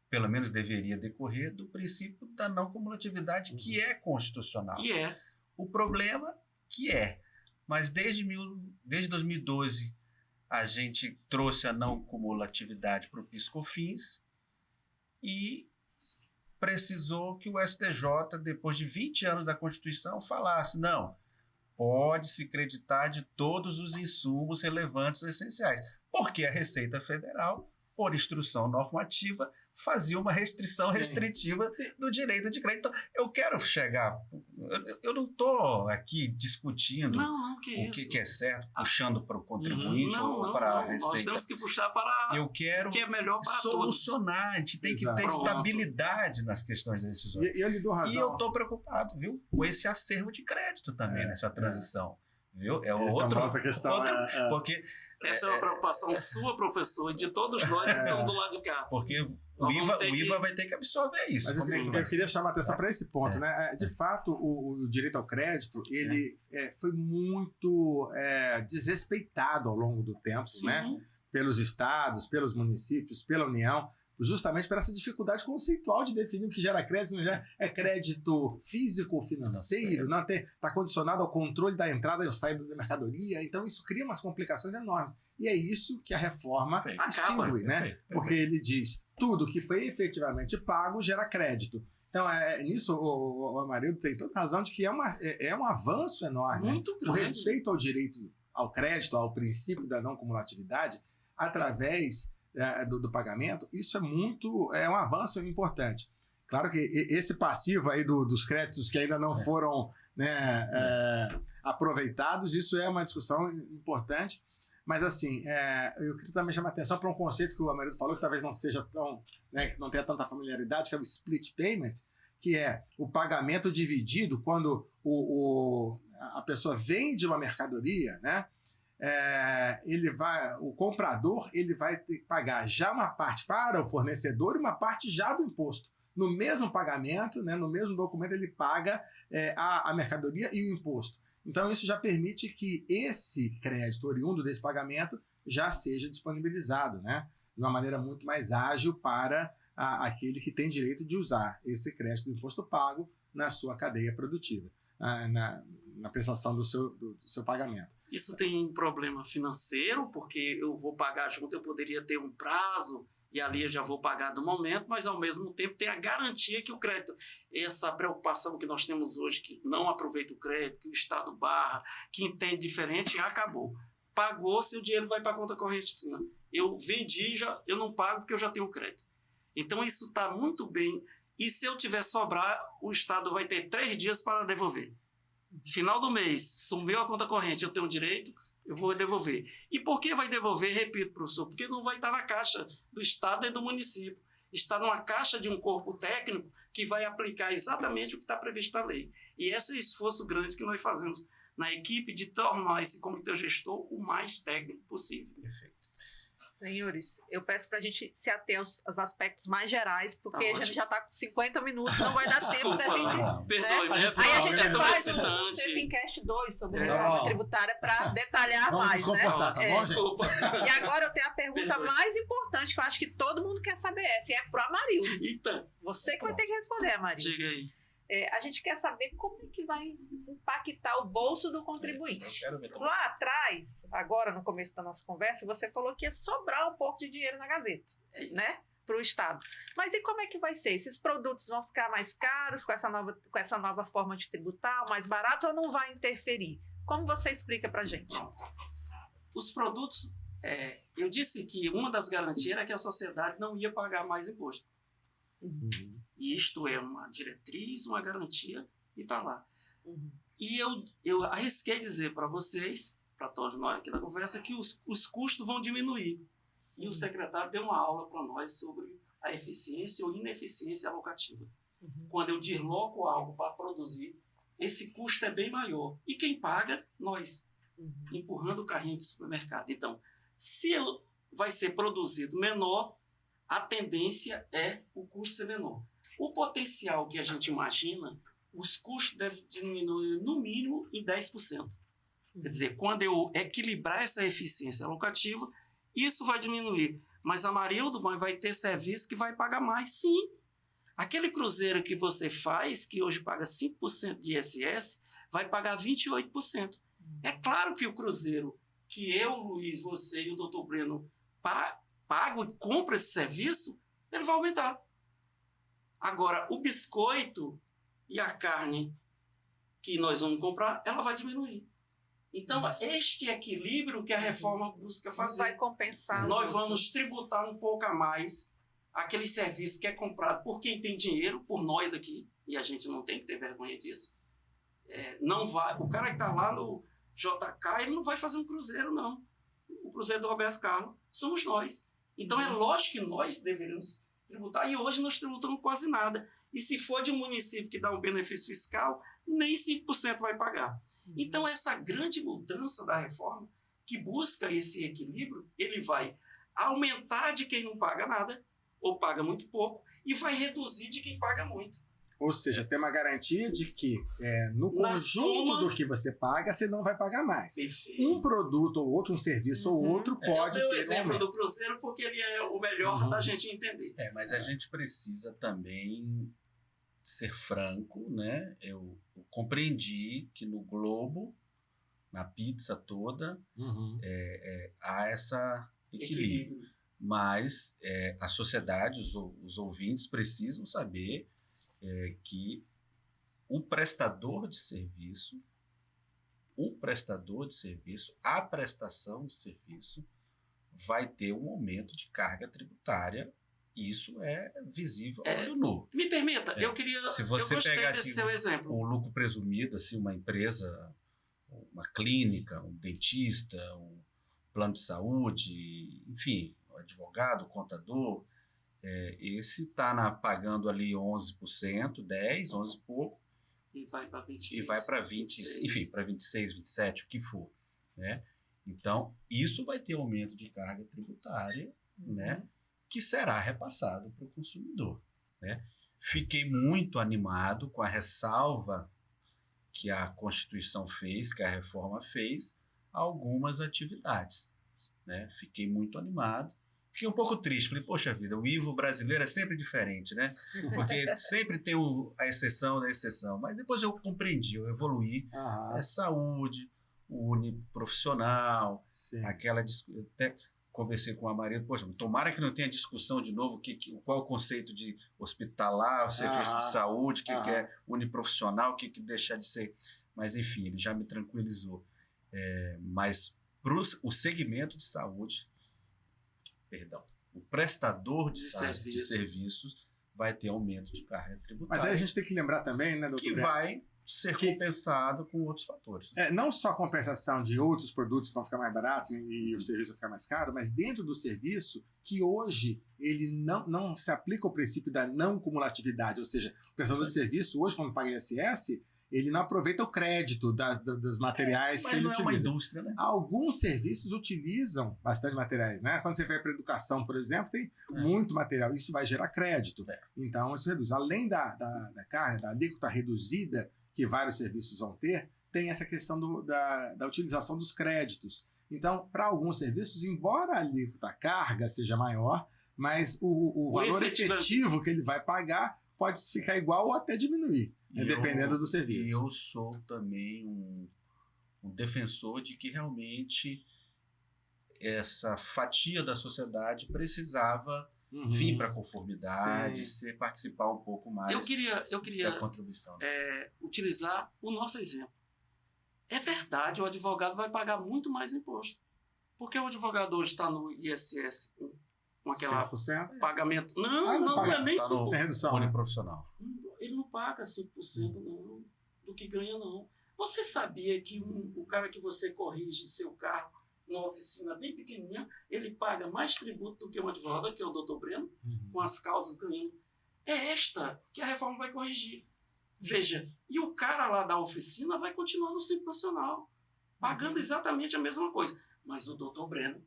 pelo menos deveria decorrer, do princípio da não cumulatividade, que é constitucional. E é. O problema que é, mas desde 2012 a gente trouxe a não cumulatividade para o PIS/COFINS e precisou que o STJ, depois de 20 anos da Constituição, falasse, não, pode-se creditar de todos os insumos relevantes ou essenciais, porque a Receita Federal, por instrução normativa, fazia uma restrição restritiva do direito de crédito. Então, eu quero chegar... Eu não estou aqui discutindo o que é certo, puxando para o contribuinte ou para a Receita. Nós temos que puxar para o que é melhor para solucionar. Todos. A gente tem que ter estabilidade nas questões decisórias. E eu lhe dou razão. E eu estou preocupado, viu, com esse acervo de crédito também nessa transição. Viu? É outra questão. Porque... Essa é uma preocupação sua, professor, e de todos nós que estamos do lado de cá. Porque o IVA vai ter que absorver isso. Mas assim, eu queria chamar a atenção para esse ponto. Né? De fato, o direito ao crédito ele foi muito desrespeitado ao longo do tempo, né? Pelos estados, pelos municípios, pela União, justamente por essa dificuldade conceitual de definir o que gera crédito, não já é crédito físico ou financeiro, não está condicionado ao controle da entrada e saída da mercadoria, então isso cria umas complicações enormes. E é isso que a reforma extingue, né? Porque ele diz, tudo que foi efetivamente pago gera crédito. Então, nisso o Amarildo tem toda razão de que é um avanço enorme. Muito grande. O respeito ao direito ao crédito, ao princípio da não cumulatividade, através do pagamento, isso é um avanço importante. Claro que esse passivo aí dos créditos que ainda não foram aproveitados, isso é uma discussão importante, mas assim, eu queria também chamar a atenção para um conceito que o Amarildo falou, que talvez não seja tão, não tenha tanta familiaridade, que é o split payment, que é o pagamento dividido quando a pessoa vende uma mercadoria, né? O comprador ele vai ter que pagar já uma parte para o fornecedor e uma parte já do imposto. No mesmo pagamento, né, no mesmo documento, ele paga a mercadoria e o imposto. Então, isso já permite que esse crédito oriundo desse pagamento já seja disponibilizado, né, de uma maneira muito mais ágil para aquele que tem direito de usar esse crédito do imposto pago na sua cadeia produtiva, na prestação do seu pagamento. Isso tem um problema financeiro, porque eu vou pagar junto, eu poderia ter um prazo, e ali eu já vou pagar do momento, mas ao mesmo tempo tem a garantia que o crédito, essa preocupação que nós temos hoje, que não aproveita o crédito, que o Estado barra, que entende diferente, acabou. Pagou, seu dinheiro vai para a conta corrente. Assim, eu vendi, eu não pago porque eu já tenho crédito. Então isso está muito bem, e se eu tiver sobrar, o Estado vai ter 3 dias para devolver. Final do mês, sumiu a conta corrente, eu tenho direito, eu vou devolver. E por que vai devolver? Repito, professor, porque não vai estar na caixa do Estado e do município. Está numa caixa de um corpo técnico que vai aplicar exatamente o que está previsto na lei. E esse é o esforço grande que nós fazemos na equipe de tornar esse comitê gestor o mais técnico possível. Perfeito. Senhores, eu peço para a gente se ater aos aspectos mais gerais, porque a gente já está com 50 minutos, não vai dar tempo da gente... Perdoe, Aí a gente faz o CFINcast 2 sobre reforma tributária para detalhar mais, né? Desculpa. E agora eu tenho a pergunta mais importante, que eu acho que todo mundo quer saber essa, e é pro Amarildo. Eita. Você que vai ter que responder, Amarildo. Diga aí. A gente quer saber como é que vai impactar o bolso do contribuinte. Lá atrás, agora no começo da nossa conversa, você falou que ia sobrar um pouco de dinheiro na gaveta, né, para o Estado. Mas e como é que vai ser? Esses produtos vão ficar mais caros com essa nova forma de tributar, mais baratos, ou não vai interferir? Como você explica para a gente? Os produtos, eu disse que uma das garantias era que a sociedade não ia pagar mais imposto. E isto é uma diretriz, uma garantia, e está lá. E eu arrisquei dizer para vocês para todos nós aqui na conversa, que os custos vão diminuir. E o secretário deu uma aula para nós sobre a eficiência ou ineficiência alocativa. Quando eu desloco algo para produzir, esse custo é bem maior. E quem paga? Nós, empurrando o carrinho de supermercado. Então, se vai ser produzido menor, a tendência é o custo ser menor. O potencial que a gente imagina, os custos devem diminuir no mínimo em 10%. Quer dizer, quando eu equilibrar essa eficiência alocativa, isso vai diminuir. Mas a Marildo vai ter serviço que vai pagar mais, sim. Aquele cruzeiro que você faz, que hoje paga 5% de ISS, vai pagar 28%. É claro que o cruzeiro que eu, Luiz, você e o doutor Breno pago e compra esse serviço, ele vai aumentar. Agora, o biscoito e a carne que nós vamos comprar, ela vai diminuir. Então, este equilíbrio que a reforma busca fazer. Vai compensar. Nós vamos tributar um pouco a mais aquele serviço que é comprado por quem tem dinheiro, por nós aqui, e a gente não tem que ter vergonha disso. Não vai, o cara que está lá no JK, ele não vai fazer um cruzeiro, não. O cruzeiro do Roberto Carlos somos nós. Então, é lógico que nós deveríamos tributar, e hoje nós tributamos quase nada. E se for de um município que dá um benefício fiscal, nem 5% vai pagar. Então, essa grande mudança da reforma, que busca esse equilíbrio, ele vai aumentar de quem não paga nada, ou paga muito pouco, e vai reduzir de quem paga muito. Ou seja, tem uma garantia de que no conjunto do que você paga, você não vai pagar mais. Perfeito. Um produto ou outro, um serviço ou outro pode ter. Eu dei o exemplo do cruzeiro porque ele é o melhor da gente entender. Mas a gente precisa também ser franco, né? Eu compreendi que no Globo, na pizza toda, há essa equilíbrio. Mas a sociedade, os ouvintes precisam saber que o prestador de serviço, a prestação de serviço vai ter um aumento de carga tributária. Isso é visível ao olho nu. Me permita, eu queria... Se você pegar assim, seu exemplo. Um lucro presumido, assim, uma empresa, uma clínica, um dentista, um plano de saúde, enfim, um advogado, contador, esse está pagando ali 11%, 10%, 11 e pouco. E vai para 20%. E vai para 20%, enfim, para 26%, 27%, o que for. Né? Então, isso vai ter aumento de carga tributária, né? Que será repassado para o consumidor. Né? Fiquei muito animado com a ressalva que a Constituição fez, que a reforma fez, a algumas atividades. Né? Fiquei muito animado. Fiquei um pouco triste. Falei, poxa vida, o IVO brasileiro é sempre diferente, né? Porque sempre tem a exceção da exceção. Mas depois eu compreendi, eu evoluí. É saúde, o uniprofissional, aquela... Até conversei com a Maria, poxa, tomara que não tenha discussão de novo, qual é o conceito de hospitalar, o serviço de saúde, o que é uniprofissional, o que deixar de ser. Mas, enfim, ele já me tranquilizou. Mas o segmento de saúde, o prestador de serviços vai ter aumento de carga tributária. Mas aí a gente tem que lembrar também, né, doutor? Que vai ser compensado com outros fatores. Não só a compensação de outros produtos que vão ficar mais baratos e o serviço vai ficar mais caro, mas dentro do serviço, que hoje ele não se aplica o princípio da não cumulatividade, ou seja, o prestador de serviço hoje, quando paga ISS, ele não aproveita o crédito dos materiais que ele utiliza. Mas não é uma indústria, né? Alguns serviços utilizam bastante materiais, né? Quando você vai para a educação, por exemplo, tem muito material. Isso vai gerar crédito. Então, isso reduz. Além da carga, da alíquota reduzida que vários serviços vão ter, tem essa questão da utilização dos créditos. Então, para alguns serviços, embora a alíquota, a carga seja maior, mas o valor efetivo que ele vai pagar pode ficar igual ou até diminuir, dependendo do serviço. Eu sou também um defensor de que realmente essa fatia da sociedade precisava vir para a conformidade, participar um pouco mais eu queria da contribuição. Utilizar o nosso exemplo. É verdade, o advogado vai pagar muito mais imposto. Porque o advogado hoje está no ISS com aquela 5%? Pagamento. Não é nem 5%. Redução uniprofissional. Ele não paga 5% não, do que ganha, não. Você sabia que o cara que você corrige seu carro numa oficina bem pequenininha, ele paga mais tributo do que um advogado, que é o doutor Breno, com as causas ganhando? É esta que a reforma vai corrigir. Veja, e o cara lá da oficina vai continuando sendo profissional, pagando exatamente a mesma coisa. Mas o doutor Breno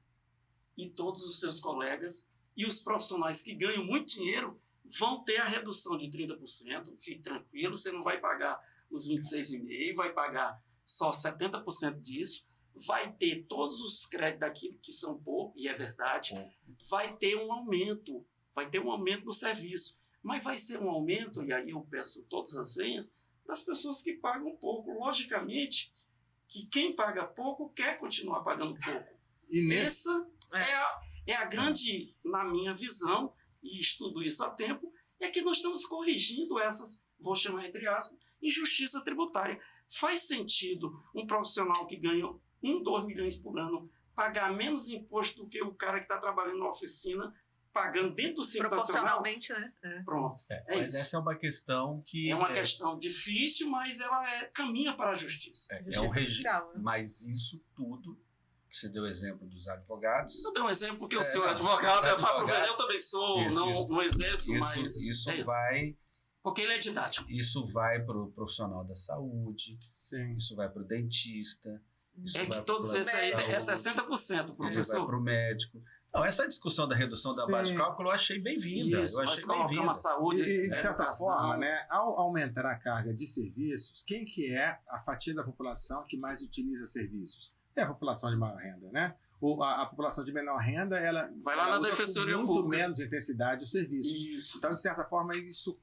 e todos os seus colegas e os profissionais que ganham muito dinheiro vão ter a redução de 30%. Fique tranquilo, você não vai pagar os 26,5%, vai pagar só 70% disso, vai ter todos os créditos daquilo que são pouco, e é verdade, vai ter um aumento no serviço, mas vai ser um aumento, e aí eu peço todas as vezes, das pessoas que pagam pouco. Logicamente, que quem paga pouco quer continuar pagando pouco. E nesse... Essa é a grande, na minha visão, e estudo isso há tempo, é que nós estamos corrigindo essas, vou chamar entre aspas, injustiça tributária. Faz sentido um profissional que ganha 2 milhões por ano pagar menos imposto do que o cara que está trabalhando na oficina, pagando dentro do Simples Nacional? Proporcionalmente, né? Pronto, Mas isso. essa é uma questão que... É uma questão difícil, mas ela caminha para a justiça. É um regime. Fiscal, né? Mas isso tudo, que você deu exemplo dos advogados... Eu dou um exemplo porque o É, senhor é não, advogado, os é para advogados- aproveitar, eu também sou, Isso. não exerço, mas... Isso é, vai... porque ele é didático. Isso vai para o profissional da saúde, Sim. isso vai para o dentista, isso É vai que pro todos plano esses aí de é saúde, 60%, ele vai professor. para o médico. Não, essa discussão da redução da base de Sim. cálculo eu achei bem-vinda. Isso, Eu nós achei colocamos bem-vinda. a saúde, E, de a certa educação. forma, né, ao aumentar a carga de serviços, quem que é a fatia da população que mais utiliza serviços? É a população de maior renda, né? A população de menor renda, ela Vai lá na usa Defensoria com muito Pública. menos intensidade os serviços. Isso. Então, de certa forma, isso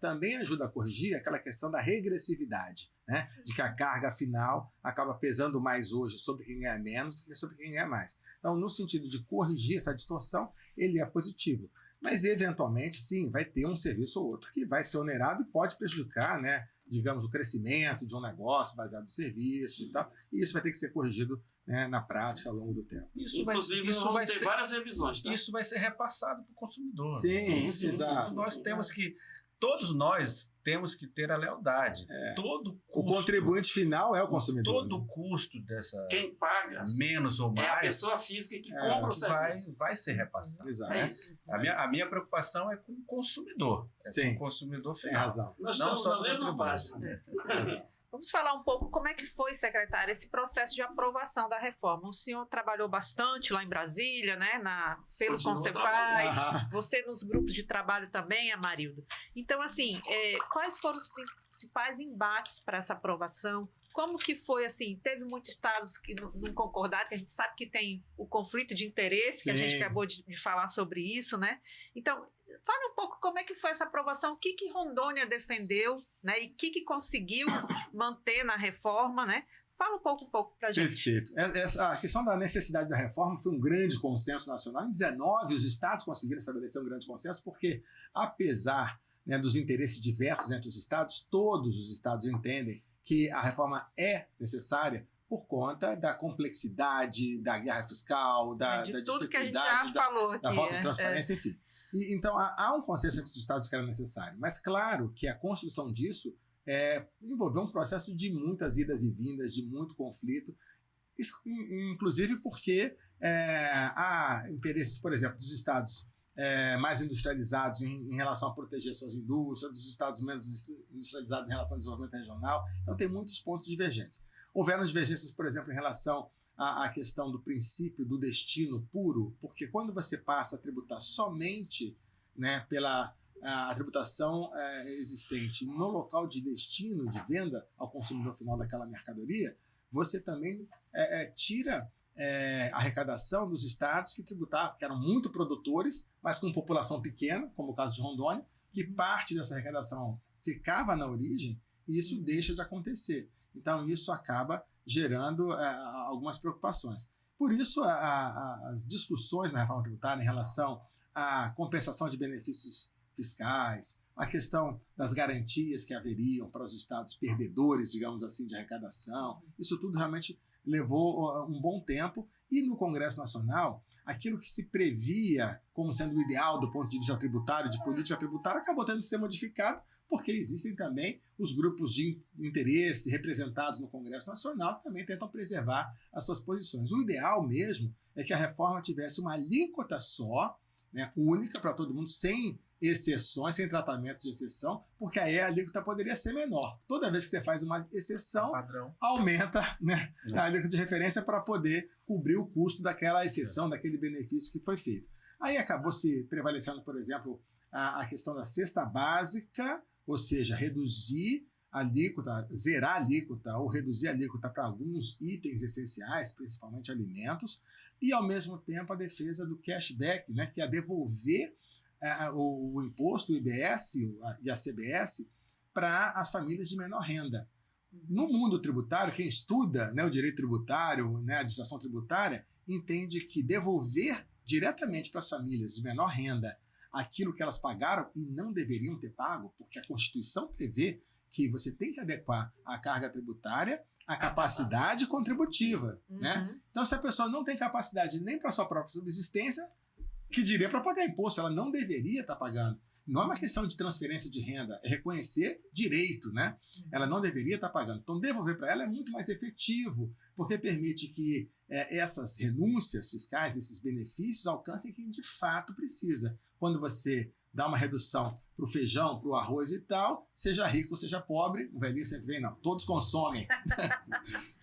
também ajuda a corrigir aquela questão da regressividade, né? De que a carga final acaba pesando mais hoje sobre quem ganha menos do que sobre quem ganha mais. Então, no sentido de corrigir essa distorção, ele é positivo. Mas, eventualmente, sim, vai ter um serviço ou outro que vai ser onerado e pode prejudicar, né, digamos, o crescimento de um negócio baseado no serviço e tal. E isso vai ter que ser corrigido, né, na prática ao longo do tempo. Inclusive, vamos ter várias revisões. Tá? Isso vai ser repassado para o consumidor. Sim, exato. Nós temos que... Todos nós temos que ter a lealdade. Todo O custo, contribuinte final é o consumidor. todo o custo dessa Quem paga menos ou é a mais pessoa física que compra o serviço. vai ser repassado. Exato. É isso. A minha preocupação é com o consumidor. É Sim. com o consumidor Tem final. razão. Nós Não estamos só na do mesma contribuinte. página. Tem razão. Vamos falar um pouco como é que foi, secretária, esse processo de aprovação da reforma. O senhor trabalhou bastante lá em Brasília, né, pelo Continua Concefaz, Aham. você nos grupos de trabalho também, Amarildo. Então, assim, quais foram os principais embates para essa aprovação? Como que foi, assim, teve muitos estados que não concordaram, que a gente sabe que tem o conflito de interesse, que a gente Sim. acabou de falar sobre isso, né? Então, fala um pouco como é que foi essa aprovação, o que Rondônia defendeu, né? E o que conseguiu manter na reforma, né? Fala um pouco para a gente. Perfeito. A questão da necessidade da reforma foi um grande consenso nacional. Em 19, os estados conseguiram estabelecer um grande consenso, porque, apesar, né, dos interesses diversos entre os estados, todos os estados entendem que a reforma é necessária por conta da complexidade, da guerra fiscal, da de tudo que a gente já dificuldade, falou aqui. da falta de transparência, enfim. Então, há um consenso entre os estados que era necessário. Mas, claro, que a construção disso envolveu um processo de muitas idas e vindas, de muito conflito, inclusive porque há interesses, por exemplo, dos estados mais industrializados em relação a proteger suas indústrias, dos estados menos industrializados em relação ao desenvolvimento regional. Então, tem muitos pontos divergentes. Houveram divergências, por exemplo, em relação à questão do princípio do destino puro, porque quando você passa a tributar somente, né, pela a tributação existente no local de destino de venda ao consumidor final daquela mercadoria, você também tira a arrecadação dos estados que tributavam, que eram muito produtores, mas com população pequena, como o caso de Rondônia, que parte dessa arrecadação ficava na origem, e isso deixa de acontecer. Então, isso acaba gerando algumas preocupações. Por isso, as discussões na reforma tributária em relação à compensação de benefícios fiscais, a questão das garantias que haveriam para os estados perdedores, digamos assim, de arrecadação, isso tudo realmente levou um bom tempo. E no Congresso Nacional, aquilo que se previa como sendo o ideal do ponto de vista tributário, de política tributária, acabou tendo que ser modificado, porque existem também os grupos de interesse representados no Congresso Nacional que também tentam preservar as suas posições. O ideal mesmo é que a reforma tivesse uma alíquota só, né, única para todo mundo, sem exceções, sem tratamento de exceção, porque aí a alíquota poderia ser menor. Toda vez que você faz uma exceção, aumenta, né, a alíquota de referência para poder cobrir o custo daquela exceção, daquele benefício que foi feito. Aí acabou se prevalecendo, por exemplo, a questão da cesta básica, ou seja, reduzir a alíquota, zerar a alíquota ou reduzir a alíquota para alguns itens essenciais, principalmente alimentos, e ao mesmo tempo a defesa do cashback, né, que é devolver o imposto, o IBS e a CBS para as famílias de menor renda. No mundo tributário, quem estuda, né, o direito tributário, né, a administração tributária, entende que devolver diretamente para as famílias de menor renda aquilo que elas pagaram e não deveriam ter pago, porque a Constituição prevê que você tem que adequar a carga tributária à capacidade contributiva. Né? Então, se a pessoa não tem capacidade nem para a sua própria subsistência, que diria para pagar imposto, ela não deveria estar pagando. Não é uma questão de transferência de renda, é reconhecer direito, né? Ela não deveria estar pagando. Então, devolver para ela é muito mais efetivo, porque permite que essas renúncias fiscais, esses benefícios, alcancem quem de fato precisa. Quando você dá uma redução para o feijão, para o arroz e tal, seja rico ou seja pobre, o velhinho sempre vem, não, todos consomem.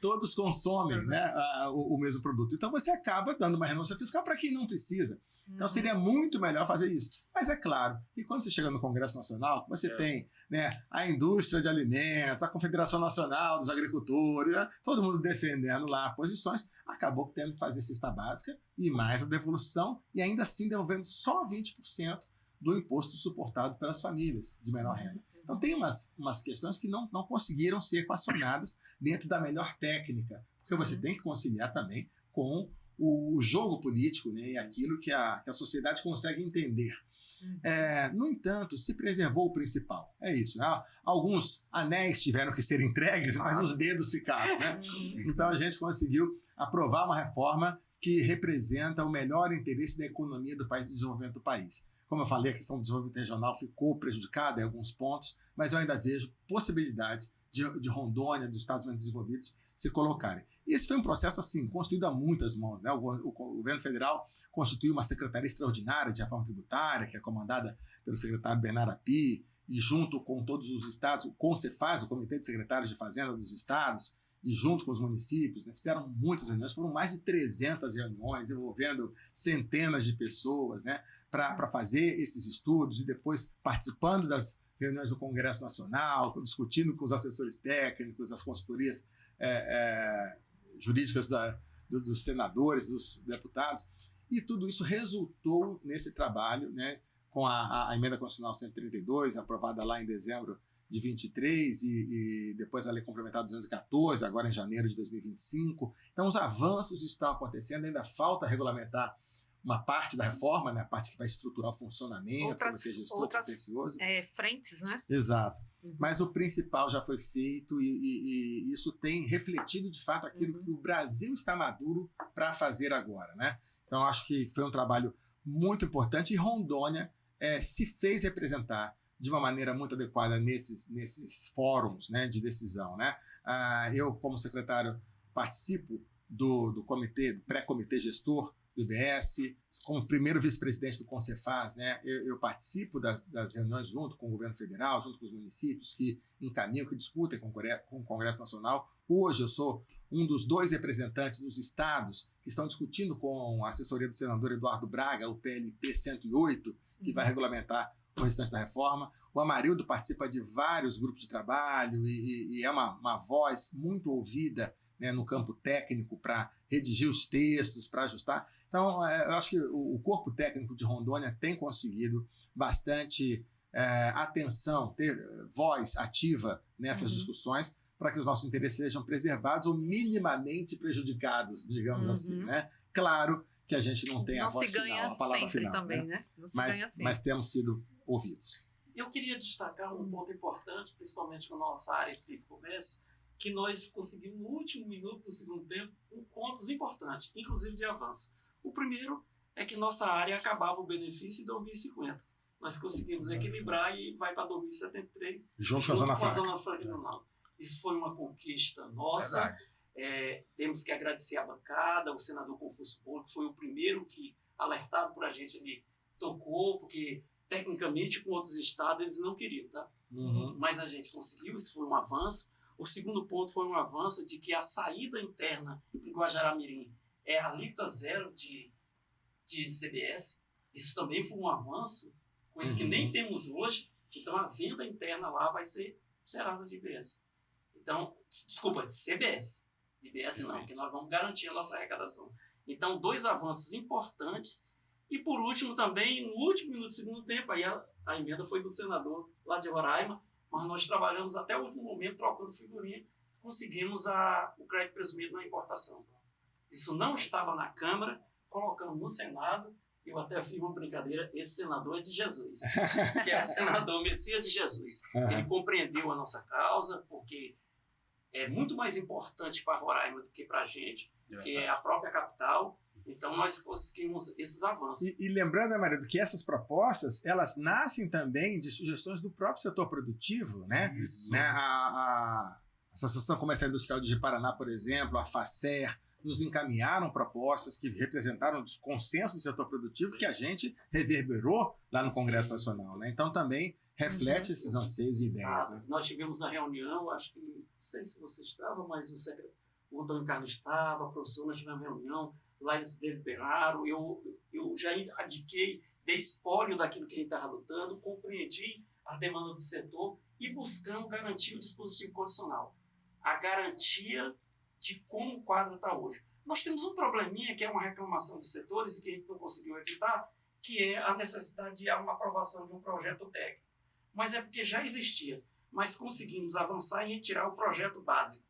Todos consomem, né, o mesmo produto. Então, você acaba dando uma renúncia fiscal para quem não precisa. Então, seria muito melhor fazer isso. Mas é claro que quando você chega no Congresso Nacional, você tem, né, a indústria de alimentos, a Confederação Nacional dos Agricultores, né, todo mundo defendendo lá posições, acabou tendo que fazer cesta básica e mais a devolução, e ainda assim devolvendo só 20% do imposto suportado pelas famílias de menor renda. Então, tem umas questões que não conseguiram ser equacionadas dentro da melhor técnica, porque você tem que conciliar também com o jogo político, né, e aquilo que a sociedade consegue entender. No entanto, se preservou o principal. É isso. Né? Alguns anéis tiveram que ser entregues, mas os dedos ficaram. Né? Então, a gente conseguiu aprovar uma reforma que representa o melhor interesse da economia do país, do desenvolvimento do país. Como eu falei, a questão do desenvolvimento regional ficou prejudicada em alguns pontos, mas eu ainda vejo possibilidades de Rondônia, dos Estados menos desenvolvidos, se colocarem. E esse foi um processo assim, construído a muitas mãos. Né? O governo federal constituiu uma secretaria extraordinária de reforma tributária, que é comandada pelo secretário Bernardo Api, e junto com todos os estados, o CONCEFAZ, o Comitê de Secretários de Fazenda dos Estados, e junto com os municípios, né, fizeram muitas reuniões, foram mais de 300 reuniões, envolvendo centenas de pessoas, né, para fazer esses estudos e depois participando das reuniões do Congresso Nacional, discutindo com os assessores técnicos, as consultorias jurídicas dos senadores, dos deputados, e tudo isso resultou nesse trabalho, né, com a Emenda Constitucional 132, aprovada lá em dezembro de 23 e depois a Lei Complementar 214, agora em janeiro de 2025. Então, os avanços estão acontecendo, ainda falta regulamentar uma parte da reforma, né, a parte que vai estruturar o funcionamento, outras frentes, né? Exato. Mas o principal já foi feito e isso tem refletido, de fato, aquilo que o Brasil está maduro para fazer agora, né? Então, acho que foi um trabalho muito importante e Rondônia se fez representar de uma maneira muito adequada nesses fóruns, né, de decisão. Né? Eu, como secretário, participo do pré-comitê gestor do IBS, como primeiro vice-presidente do CONCEFAZ, né, eu participo das reuniões junto com o governo federal, junto com os municípios que encaminham, que discutem com o Congresso Nacional. Hoje eu sou um dos 2 representantes dos estados que estão discutindo com a assessoria do senador Eduardo Braga, o PLP 108, que vai regulamentar o restante da reforma. O Amarildo participa de vários grupos de trabalho e é uma voz muito ouvida, né, no campo técnico para redigir os textos, para ajustar. Então, eu acho que o corpo técnico de Rondônia tem conseguido bastante atenção, ter voz ativa nessas discussões para que os nossos interesses sejam preservados ou minimamente prejudicados, digamos assim. Né? Claro que a gente não tem a voz final, a palavra final. Também, né? Não se ganha sempre. Mas temos sido ouvidos. Eu queria destacar um ponto importante, principalmente com a nossa área de comércio, que nós conseguimos no último minuto do segundo tempo pontos importantes, inclusive de avanço. O primeiro é que nossa área acabava o benefício em 2050. nós conseguimos equilibrar e vai para 2073 Junto com a Zona Franca. Franca de Manaus. Isso foi uma conquista nossa. Verdade. Temos que agradecer a bancada, o senador Confúcio Bolo, que foi o primeiro que, alertado por a gente, ele tocou, porque tecnicamente com outros estados eles não queriam, tá? Mas a gente conseguiu, isso foi um avanço. O segundo ponto foi um avanço de que a saída interna em Guajará-Mirim é a alíquota zero de CBS. Isso também foi um avanço, coisa que nem temos hoje. Então a venda interna lá vai ser zerada de IBS. Então, desculpa, de CBS. IBS não, porque nós vamos garantir a nossa arrecadação. Então, 2 avanços importantes. E, por último, também, no último minuto do segundo tempo, aí a emenda foi do senador lá de Roraima, mas nós trabalhamos até o último momento, trocando figurinha, conseguimos o crédito presumido na importação. Isso não estava na Câmara, colocamos no Senado, eu até fiz uma brincadeira, esse senador é de Jesus, que é o senador Messias de Jesus. Ele compreendeu a nossa causa, porque é muito mais importante para Roraima do que para a gente, que é a própria capital. Então, nós conseguimos esses avanços. E lembrando, Marido, que essas propostas, elas nascem também de sugestões do próprio setor produtivo, né? Isso. A Associação Comercial Industrial de Paraná, por exemplo, a FACER, nos encaminharam propostas que representaram o consenso do setor produtivo que a gente reverberou lá no Congresso Nacional, né? Então, também reflete esses anseios e ideias. Né? Nós tivemos a reunião, acho que, não sei se você estava, mas o Antônio Carlos estava, a professora, nós tivemos uma reunião, lá eles deliberaram, eu já indiquei, dei espólio daquilo que a gente estava lutando, compreendi a demanda do setor e buscamos garantir o dispositivo condicional. A garantia de como o quadro está hoje. Nós temos um probleminha, que é uma reclamação dos setores, que a gente não conseguiu evitar, que é a necessidade de uma aprovação de um projeto técnico. Mas é porque já existia, mas conseguimos avançar e retirar o projeto básico.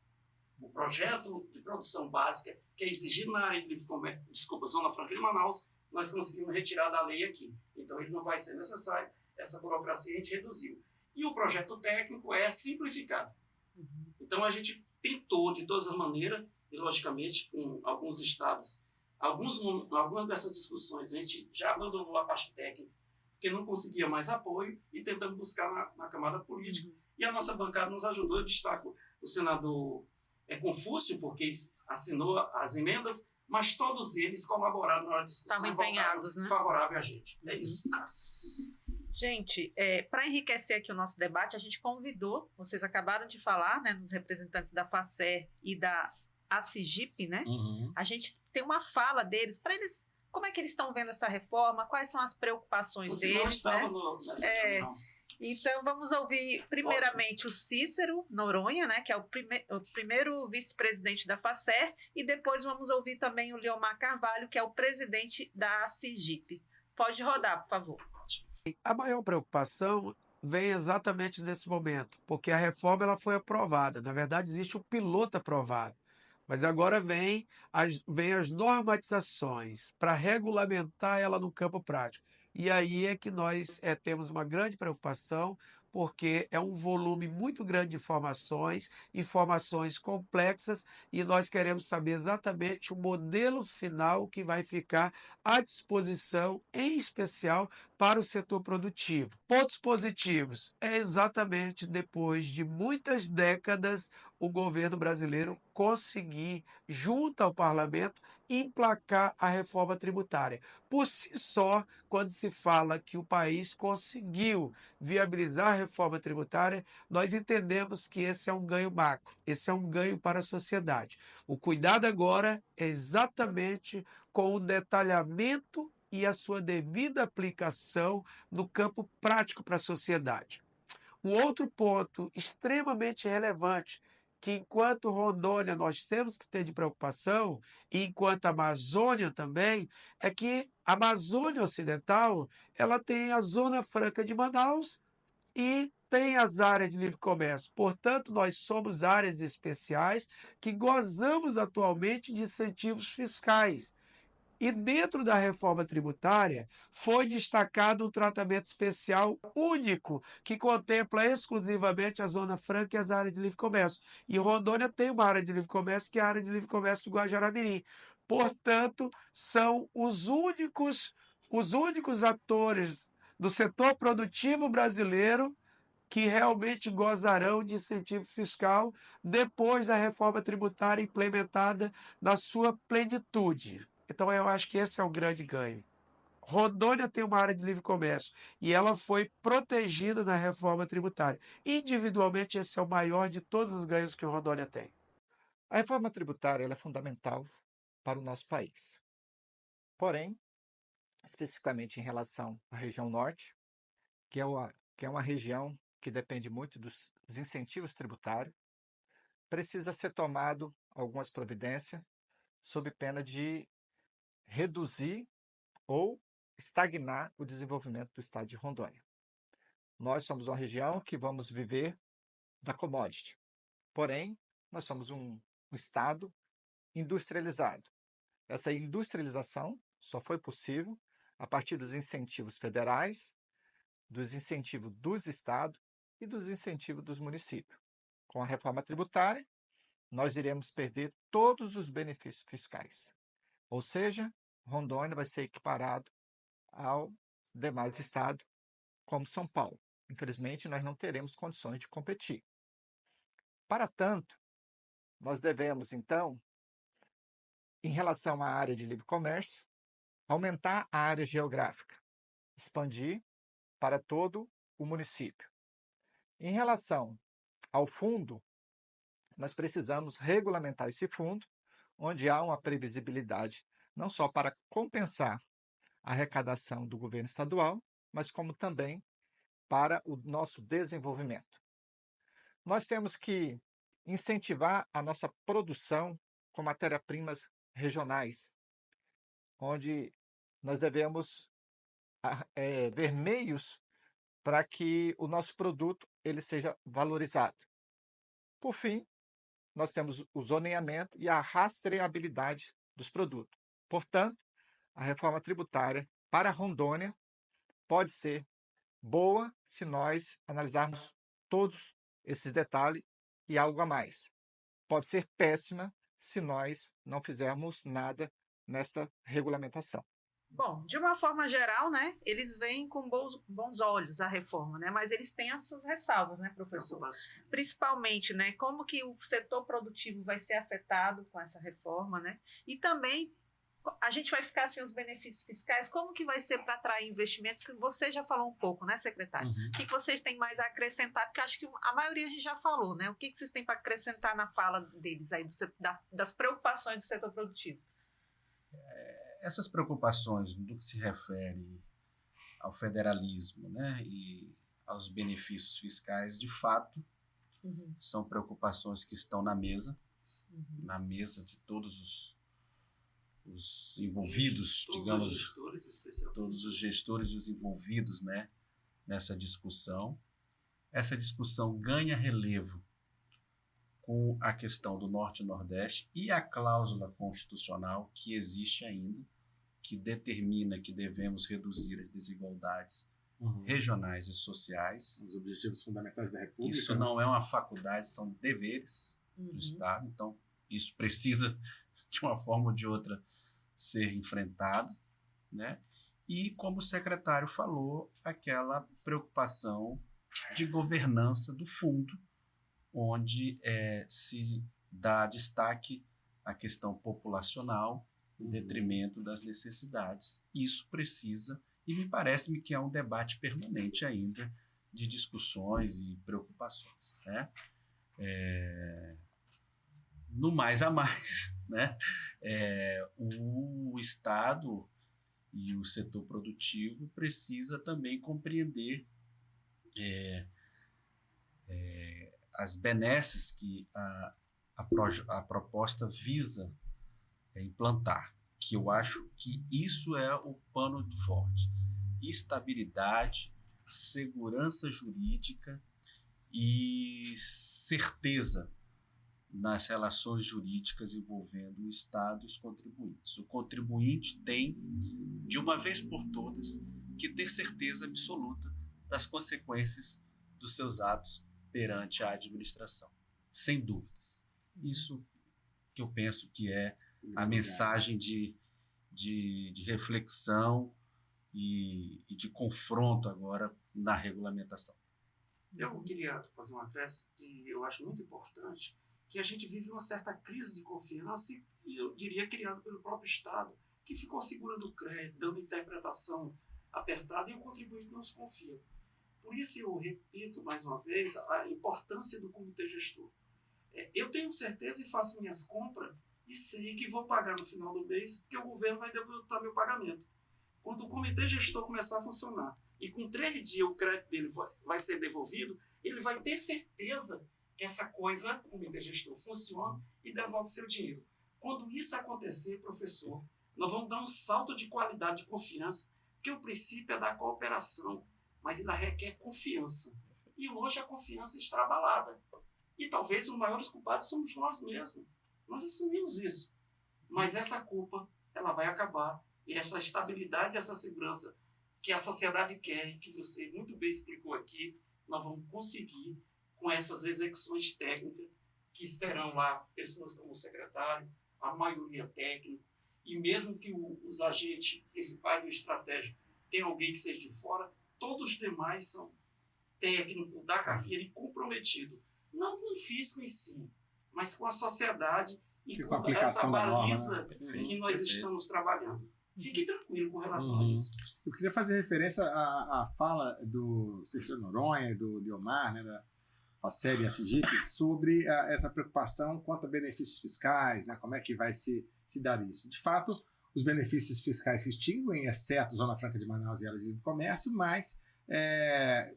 O projeto de produção básica, que é exigido na área de livre comércio, Zona Franca de Manaus, nós conseguimos retirar da lei aqui. Então, ele não vai ser necessário, essa burocracia a gente reduziu. E o projeto técnico é simplificado. Então, a gente tentou, de todas as maneiras, e logicamente, com alguns estados, algumas dessas discussões, a gente já abandonou a parte técnica, porque não conseguia mais apoio, e tentamos buscar na camada política. E a nossa bancada nos ajudou. Eu destaco o senador Confúcio, porque assinou as emendas, mas todos eles colaboraram na discussão. Estavam empenhados, né? Favorável a gente. É isso. Gente, para enriquecer aqui o nosso debate, a gente convidou, vocês acabaram de falar, né, nos representantes da FACER e da ACIGIP, né? A gente tem uma fala deles, para eles, como é que eles estão vendo essa reforma, quais são as preocupações deles, né? Nessa reunião. Então, vamos ouvir primeiramente o Cícero Noronha, né, que é o primeiro vice-presidente da FACER, e depois vamos ouvir também o Leomar Carvalho, que é o presidente da ACIGIP. Pode rodar, por favor. A maior preocupação vem exatamente nesse momento, porque a reforma ela foi aprovada. Na verdade, existe um piloto aprovado. Mas agora vem as normatizações para regulamentar ela no campo prático. E aí é que nós temos uma grande preocupação, porque é um volume muito grande de informações complexas, e nós queremos saber exatamente o modelo final que vai ficar à disposição, em especial para o setor produtivo. Pontos positivos: é exatamente depois de muitas décadas o governo brasileiro conseguir, junto ao parlamento, emplacar a reforma tributária. Por si só, quando se fala que o país conseguiu viabilizar a reforma tributária, nós entendemos que esse é um ganho macro, esse é um ganho para a sociedade. O cuidado agora é exatamente com o detalhamento e a sua devida aplicação no campo prático para a sociedade. Um outro ponto extremamente relevante, que enquanto Rondônia nós temos que ter de preocupação, e enquanto Amazônia também, é que a Amazônia Ocidental ela tem a Zona Franca de Manaus e tem as áreas de livre comércio. Portanto, nós somos áreas especiais que gozamos atualmente de incentivos fiscais. E dentro da reforma tributária foi destacado um tratamento especial único que contempla exclusivamente a Zona Franca e as áreas de livre comércio. E Rondônia tem uma área de livre comércio, que é a área de livre comércio do Guajará-Mirim. Portanto, são os únicos atores do setor produtivo brasileiro que realmente gozarão de incentivo fiscal depois da reforma tributária implementada na sua plenitude. Então, eu acho que esse é o grande ganho. Rondônia tem uma área de livre comércio e ela foi protegida na reforma tributária. Individualmente, esse é o maior de todos os ganhos que Rondônia tem. A reforma tributária ela é fundamental para o nosso país. Porém, especificamente em relação à região norte, que é uma região que depende muito dos incentivos tributários, precisa ser tomado algumas providências sob pena de reduzir ou estagnar o desenvolvimento do estado de Rondônia. Nós somos uma região que vamos viver da commodity, porém, nós somos um estado industrializado. Essa industrialização só foi possível a partir dos incentivos federais, dos incentivos dos estados e dos incentivos dos municípios. Com a reforma tributária, nós iremos perder todos os benefícios fiscais. Ou seja, Rondônia vai ser equiparado ao demais estados, como São Paulo. Infelizmente, nós não teremos condições de competir. Para tanto, nós devemos, então, em relação à área de livre comércio, aumentar a área geográfica, expandir para todo o município. Em relação ao fundo, nós precisamos regulamentar esse fundo, onde há uma previsibilidade não só para compensar a arrecadação do governo estadual, mas como também para o nosso desenvolvimento. Nós temos que incentivar a nossa produção com matérias-primas regionais, onde nós devemos ver meios para que o nosso produto ele seja valorizado. Por fim, nós temos o zoneamento e a rastreabilidade dos produtos. Portanto, a reforma tributária para Rondônia pode ser boa se nós analisarmos todos esses detalhes e algo a mais. Pode ser péssima se nós não fizermos nada nesta regulamentação. Bom, de uma forma geral, né, eles veem com bons olhos a reforma, né, mas eles têm as suas ressalvas, né, professor? Principalmente, né, como que o setor produtivo vai ser afetado com essa reforma, né? E também a gente vai ficar sem os benefícios fiscais, como que vai ser para atrair investimentos, que você já falou um pouco, né, secretário? O que vocês têm mais a acrescentar? Porque acho que a maioria a gente já falou, né? O que vocês têm para acrescentar na fala deles aí, das preocupações do setor produtivo? Essas preocupações do que se refere ao federalismo, né, e aos benefícios fiscais, de fato, são preocupações que estão na mesa de todos os envolvidos, digamos, todos os gestores e os envolvidos, né, nessa discussão. Essa discussão ganha relevo com a questão do Norte e Nordeste e a cláusula constitucional que existe ainda, que determina que devemos reduzir as desigualdades regionais e sociais. Os objetivos fundamentais da República. Isso não é uma faculdade, são deveres do Estado, então isso precisa, de uma forma ou de outra, ser enfrentado, né? E, como o secretário falou, aquela preocupação de governança do fundo, onde se dá destaque à questão populacional em detrimento das necessidades. Isso precisa, e me parece-me que é um debate permanente ainda de discussões e preocupações, né? No mais a mais, né? O Estado e o setor produtivo precisa também compreender as benesses que a proposta visa implantar, que eu acho que isso é o pano forte: estabilidade, segurança jurídica e certeza nas relações jurídicas envolvendo o Estado e os contribuintes. O contribuinte tem, de uma vez por todas, que ter certeza absoluta das consequências dos seus atos perante a administração, sem dúvidas. Isso que eu penso que é a mensagem de reflexão e de confronto agora na regulamentação. Eu queria fazer um acréscimo que eu acho muito importante, que a gente vive uma certa crise de confiança e eu diria criada pelo próprio Estado, que ficou segurando o crédito, dando interpretação apertada e o contribuinte não se confia. Por isso eu repito mais uma vez a importância do comitê gestor. Eu tenho certeza e faço minhas compras e sei que vou pagar no final do mês porque o governo vai depositar meu pagamento. Quando o comitê gestor começar a funcionar e com 3 dias o crédito dele vai ser devolvido, ele vai ter certeza que essa coisa, o comitê gestor, funciona e devolve seu dinheiro. Quando isso acontecer, professor, nós vamos dar um salto de qualidade, de confiança, porque o princípio é da cooperação, mas ainda requer confiança. E hoje a confiança está abalada. E talvez os maiores culpados somos nós mesmos. Nós assumimos isso. Mas essa culpa, ela vai acabar. E essa estabilidade, essa segurança que a sociedade quer, que você muito bem explicou aqui, nós vamos conseguir com essas execuções técnicas, que terão lá pessoas como o secretário, a maioria técnica, e mesmo que os agentes principais do estratégico tenham alguém que seja de fora, todos os demais são técnicos da carreira e comprometidos, não com o fisco em si, mas com a sociedade e com essa baliza que nós estamos trabalhando. Fique tranquilo com relação a isso. Eu queria fazer referência à fala do Cícero Noronha e do Liomar, né, da Faceri SGIP, sobre essa preocupação quanto a benefícios fiscais, né, como é que vai se dar isso. De fato, os benefícios fiscais se extinguem, exceto Zona Franca de Manaus e áreas de comércio, mas,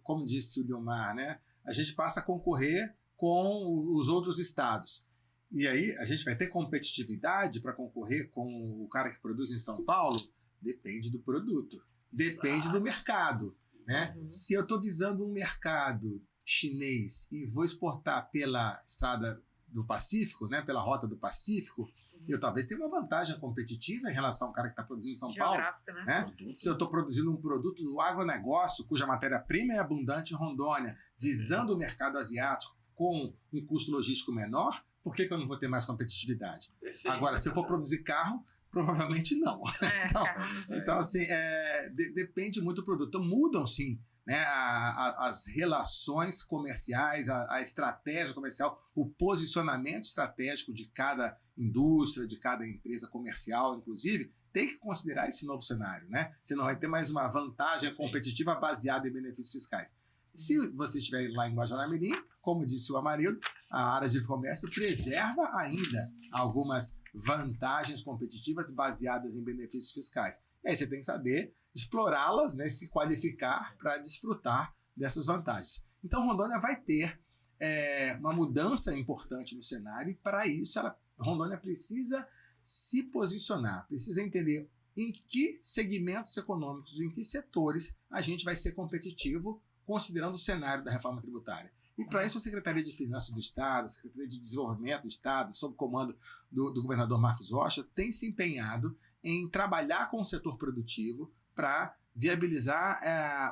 como disse o Liomar, né, a gente passa a concorrer com os outros estados. E aí, a gente vai ter competitividade para concorrer com o cara que produz em São Paulo? Depende do produto, depende do mercado. Né? Se eu estou visando um mercado chinês e vou exportar pela estrada do Pacífico, né, pela rota do Pacífico, eu talvez tenha uma vantagem competitiva em relação ao cara que está produzindo em São Paulo. Né? Se eu estou produzindo um produto do agronegócio, cuja matéria-prima é abundante em Rondônia, visando o mercado asiático com um custo logístico menor, por que eu não vou ter mais competitividade? Perfeito. Agora, se eu for produzir carro, provavelmente não. Então assim, depende muito do produto. Então, mudam, sim, né, as relações comerciais, a estratégia comercial, o posicionamento estratégico de cada indústria, de cada empresa comercial, inclusive, tem que considerar esse novo cenário. Né? Você não vai ter mais uma vantagem competitiva baseada em benefícios fiscais. Se você estiver lá em Guajará-Mirim, como disse o Amarildo, a área de comércio preserva ainda algumas vantagens competitivas baseadas em benefícios fiscais. E aí você tem que saber explorá-las, né, se qualificar para desfrutar dessas vantagens. Então, Rondônia vai ter uma mudança importante no cenário e, para isso, Rondônia precisa se posicionar, precisa entender em que segmentos econômicos, em que setores a gente vai ser competitivo, considerando o cenário da reforma tributária. E para isso a Secretaria de Finanças do Estado, a Secretaria de Desenvolvimento do Estado, sob o comando do governador Marcos Rocha, tem se empenhado em trabalhar com o setor produtivo para viabilizar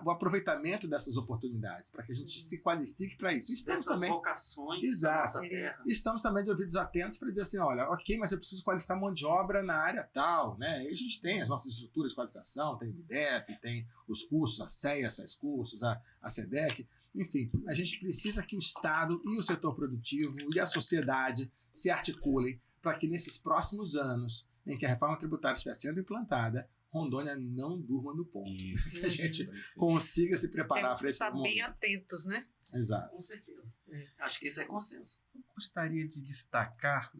o aproveitamento dessas oportunidades, para que a gente se qualifique para isso. Estamos também vocações da nossa terra. Estamos também de ouvidos atentos para dizer assim, olha, ok, mas eu preciso qualificar mão de obra na área tal, né? E a gente tem as nossas estruturas de qualificação, tem o IDEP, tem os cursos, a CEAS faz cursos, a SEDEC, enfim, a gente precisa que o Estado e o setor produtivo e a sociedade se articulem para que nesses próximos anos em que a reforma tributária estiver sendo implantada, Rondônia não durma no ponto. Que a gente consiga se preparar para esse momento. Temos que estar bem atentos, né? Exato. Com certeza. Acho que isso é consenso. Eu gostaria de destacar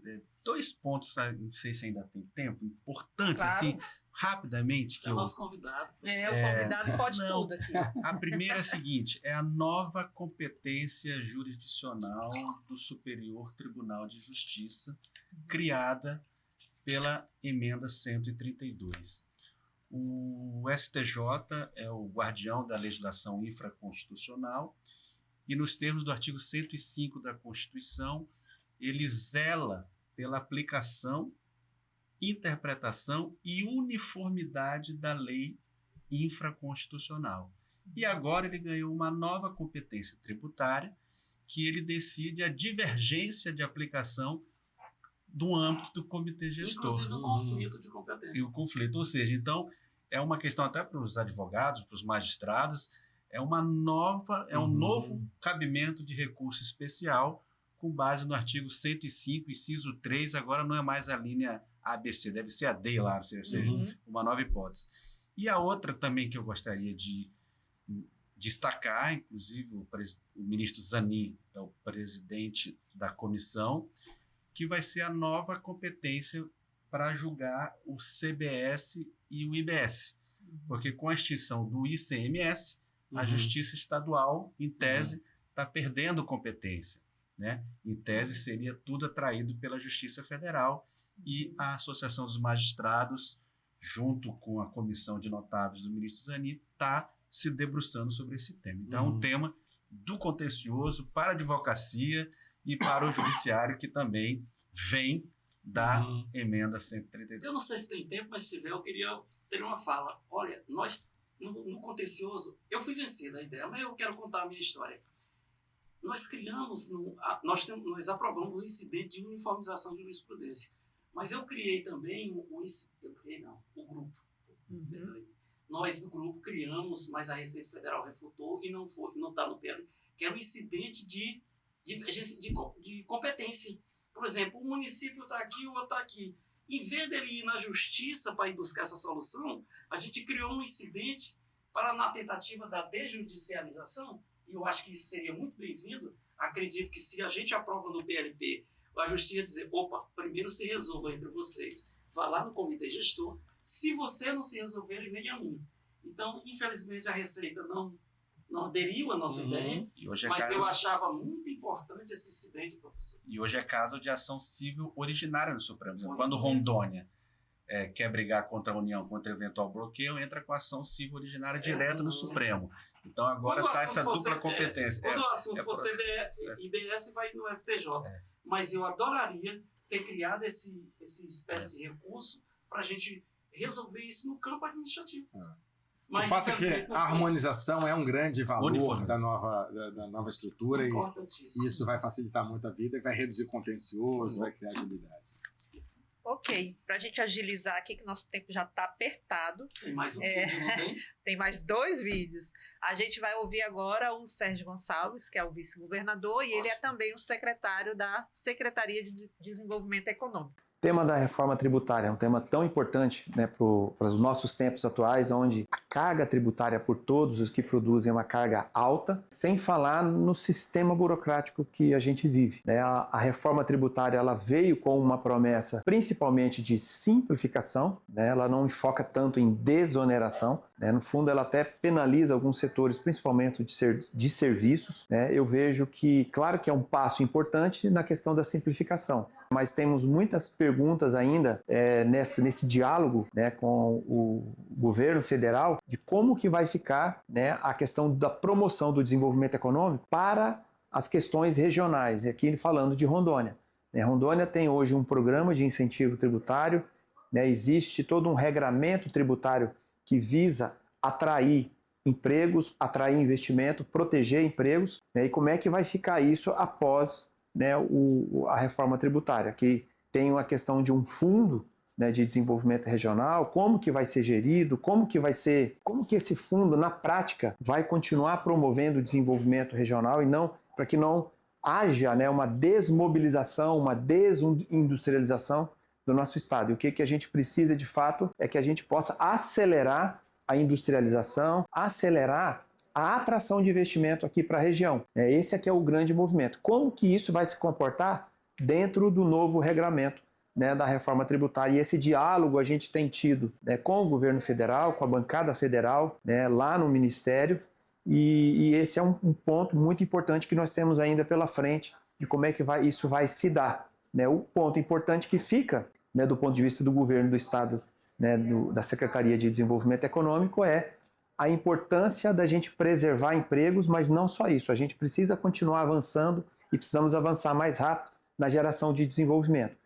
2 pontos, não sei se ainda tem tempo, importantes, assim, rapidamente. Você é o nosso convidado. O convidado pode tudo aqui. A primeira é a seguinte, é a nova competência jurisdicional do Superior Tribunal de Justiça, criada pela emenda 132. O STJ é o guardião da legislação infraconstitucional e, nos termos do artigo 105 da Constituição, ele zela pela aplicação, interpretação e uniformidade da lei infraconstitucional. E agora ele ganhou uma nova competência tributária, que ele decide a divergência de aplicação do âmbito do comitê gestor. Inclusive o conflito de competência. E o conflito, ou seja, então, é uma questão até para os advogados, para os magistrados, é um novo cabimento de recurso especial com base no artigo 105, inciso 3, agora não é mais a linha ABC, deve ser a D lá, ou seja, uma nova hipótese. E a outra também que eu gostaria de destacar, inclusive o ministro Zanin é o presidente da comissão, que vai ser a nova competência para julgar o CBS e o IBS, porque com a extinção do ICMS, a Justiça Estadual, em tese, está perdendo competência, né? Em tese, seria tudo atraído pela Justiça Federal e a Associação dos Magistrados, junto com a Comissão de Notáveis do ministro Zanin, está se debruçando sobre esse tema. Então, é um tema do contencioso para a advocacia e para o judiciário, que também vem da emenda 132. Eu não sei se tem tempo, mas se tiver, eu queria ter uma fala. Olha, nós, no contencioso, eu fui vencido a ideia, mas eu quero contar a minha história. Nós criamos, nós aprovamos o incidente de uniformização de jurisprudência, mas eu criei também o grupo. Nós do grupo criamos, mas a Receita Federal refutou e não está no PL, que era o incidente de competência. Por exemplo, o município está aqui, o outro está aqui. Em vez dele ir na justiça para ir buscar essa solução, a gente criou um incidente na tentativa da desjudicialização, e eu acho que isso seria muito bem-vindo. Acredito que se a gente aprova no PLP, a justiça dizer, opa, primeiro se resolva entre vocês, vá lá no comitê gestor, se você não se resolver, venha a mim. Então, infelizmente, a Receita não aderiu à nossa ideia, mas eu achava muito importante esse incidente, professor. E hoje é caso de ação civil originária no Supremo. Quando Rondônia quer brigar contra a União, contra eventual bloqueio, entra com ação civil originária direto no Supremo. Então agora está essa dupla competência. Quando o assunto for IBS, vai no STJ. Mas eu adoraria ter criado esse espécie de recurso para a gente resolver isso no campo administrativo. Mas, o fato é que a harmonização é um grande valor da nova estrutura, e isso vai facilitar muito a vida, vai reduzir contencioso, vai criar agilidade. Ok, para a gente agilizar aqui, que nosso tempo já está apertado. Tem mais um vídeo, não tem? Tem mais 2 vídeos. A gente vai ouvir agora o Sérgio Gonçalves, que é o vice-governador, e ele é também o secretário da Secretaria de Desenvolvimento Econômico. O tema da reforma tributária é um tema tão importante, né, para os nossos tempos atuais, onde a carga tributária por todos os que produzem é uma carga alta, sem falar no sistema burocrático que a gente vive, né? A reforma tributária ela veio com uma promessa principalmente de simplificação, né? Ela não foca tanto em desoneração, né? No fundo, ela até penaliza alguns setores, principalmente de serviços, né? Eu vejo que, claro que é um passo importante na questão da simplificação, mas temos muitas perguntas ainda nesse diálogo, né, com o governo federal de como que vai ficar, né, a questão da promoção do desenvolvimento econômico para as questões regionais, e aqui falando de Rondônia. Rondônia tem hoje um programa de incentivo tributário, né, existe todo um regramento tributário que visa atrair empregos, atrair investimento, proteger empregos, né, e como é que vai ficar isso após, né, a reforma tributária, que tem uma questão de um fundo, né, de desenvolvimento regional, como que vai ser gerido, como que esse fundo, na prática, vai continuar promovendo o desenvolvimento regional e não, para que não haja, né, uma desmobilização, uma desindustrialização do nosso estado. E o que a gente precisa, de fato, é que a gente possa acelerar a industrialização, acelerar a atração de investimento aqui para a região. Esse aqui é o grande movimento. Como que isso vai se comportar dentro do novo regramento, né, da reforma tributária? E esse diálogo a gente tem tido, né, com o governo federal, com a bancada federal, né, lá no Ministério, e esse é um ponto muito importante que nós temos ainda pela frente, de como é que isso vai se dar, né? O ponto importante que fica, né, do ponto de vista do governo do Estado, né, da Secretaria de Desenvolvimento Econômico, é a importância da gente preservar empregos, mas não só isso, a gente precisa continuar avançando e precisamos avançar mais rápido na geração de desenvolvimento,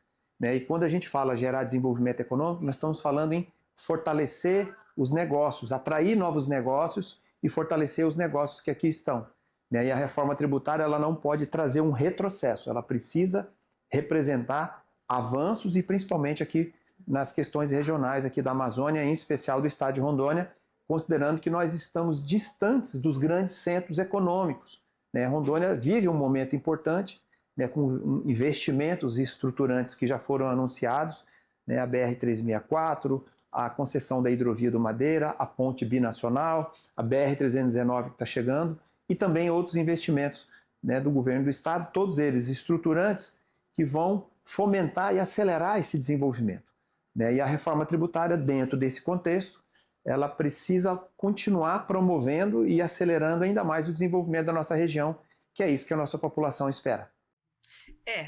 né? E quando a gente fala gerar desenvolvimento econômico, nós estamos falando em fortalecer os negócios, atrair novos negócios e fortalecer os negócios que aqui estão, né? E a reforma tributária ela não pode trazer um retrocesso, ela precisa representar avanços e principalmente aqui nas questões regionais aqui da Amazônia, em especial do estado de Rondônia, considerando que nós estamos distantes dos grandes centros econômicos, né? Rondônia vive um momento importante, né, com investimentos estruturantes que já foram anunciados, né, a BR-364, a concessão da hidrovia do Madeira, a ponte binacional, a BR-319 que está chegando, e também outros investimentos, né, do governo do estado, todos eles estruturantes que vão fomentar e acelerar esse desenvolvimento, né? E a reforma tributária, dentro desse contexto, ela precisa continuar promovendo e acelerando ainda mais o desenvolvimento da nossa região, que é isso que a nossa população espera.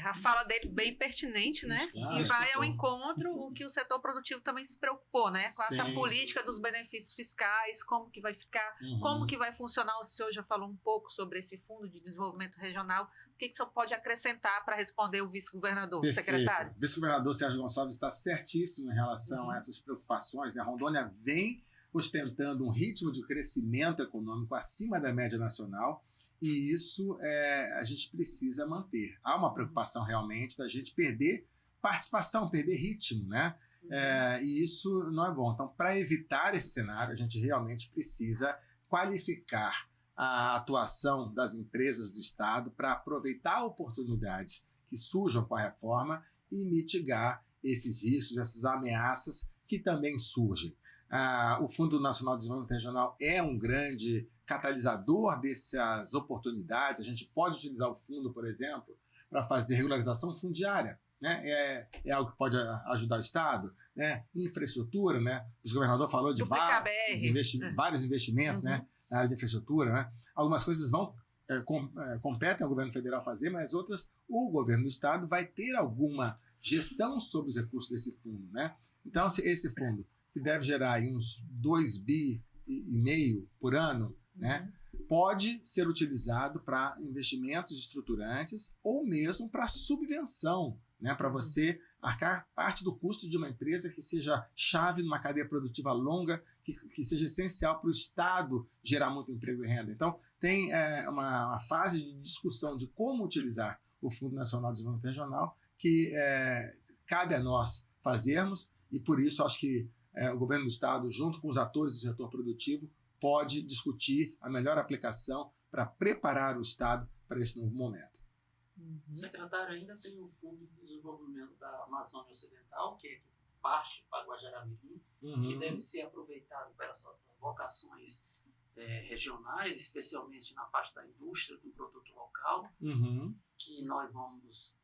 A fala dele bem pertinente, né? Claro, e vai ao encontro o que o setor produtivo também se preocupou, né? Com essa política dos benefícios fiscais, como que vai ficar, como que vai funcionar. O senhor já falou um pouco sobre esse Fundo de Desenvolvimento Regional. O que o senhor pode acrescentar para responder o vice-governador, secretário? O vice-governador Sérgio Gonçalves está certíssimo em relação a essas preocupações, né? A Rondônia vem ostentando um ritmo de crescimento econômico acima da média nacional, e isso a gente precisa manter. Há uma preocupação realmente da gente perder participação, perder ritmo, né? E isso não é bom. Então, para evitar esse cenário, a gente realmente precisa qualificar a atuação das empresas do Estado para aproveitar oportunidades que surjam com a reforma e mitigar esses riscos, essas ameaças que também surgem. O Fundo Nacional de Desenvolvimento Regional é um grande catalisador dessas oportunidades. A gente pode utilizar o fundo, por exemplo, para fazer regularização fundiária, né? É algo que pode ajudar o Estado, né? Infraestrutura, né? O governador falou de vários investimentos, né? Na área de infraestrutura, né? Algumas coisas competem ao governo federal fazer, mas outras o governo do Estado vai ter alguma gestão sobre os recursos desse fundo, né? Então, esse fundo, que deve gerar aí uns 2,5 bi por ano, né, pode ser utilizado para investimentos estruturantes ou mesmo para subvenção, né, para você arcar parte do custo de uma empresa que seja chave numa cadeia produtiva longa, que seja essencial para o Estado gerar muito emprego e renda. Então, tem uma fase de discussão de como utilizar o Fundo Nacional de Desenvolvimento Regional que cabe a nós fazermos, e por isso acho que o governo do Estado, junto com os atores do setor produtivo, pode discutir a melhor aplicação para preparar o Estado para esse novo momento. Secretário, ainda tem o Fundo de Desenvolvimento da Amazônia Ocidental, que é parte para Guajará-Mirim, que deve ser aproveitado para essas vocações regionais, especialmente na parte da indústria, do produto local, que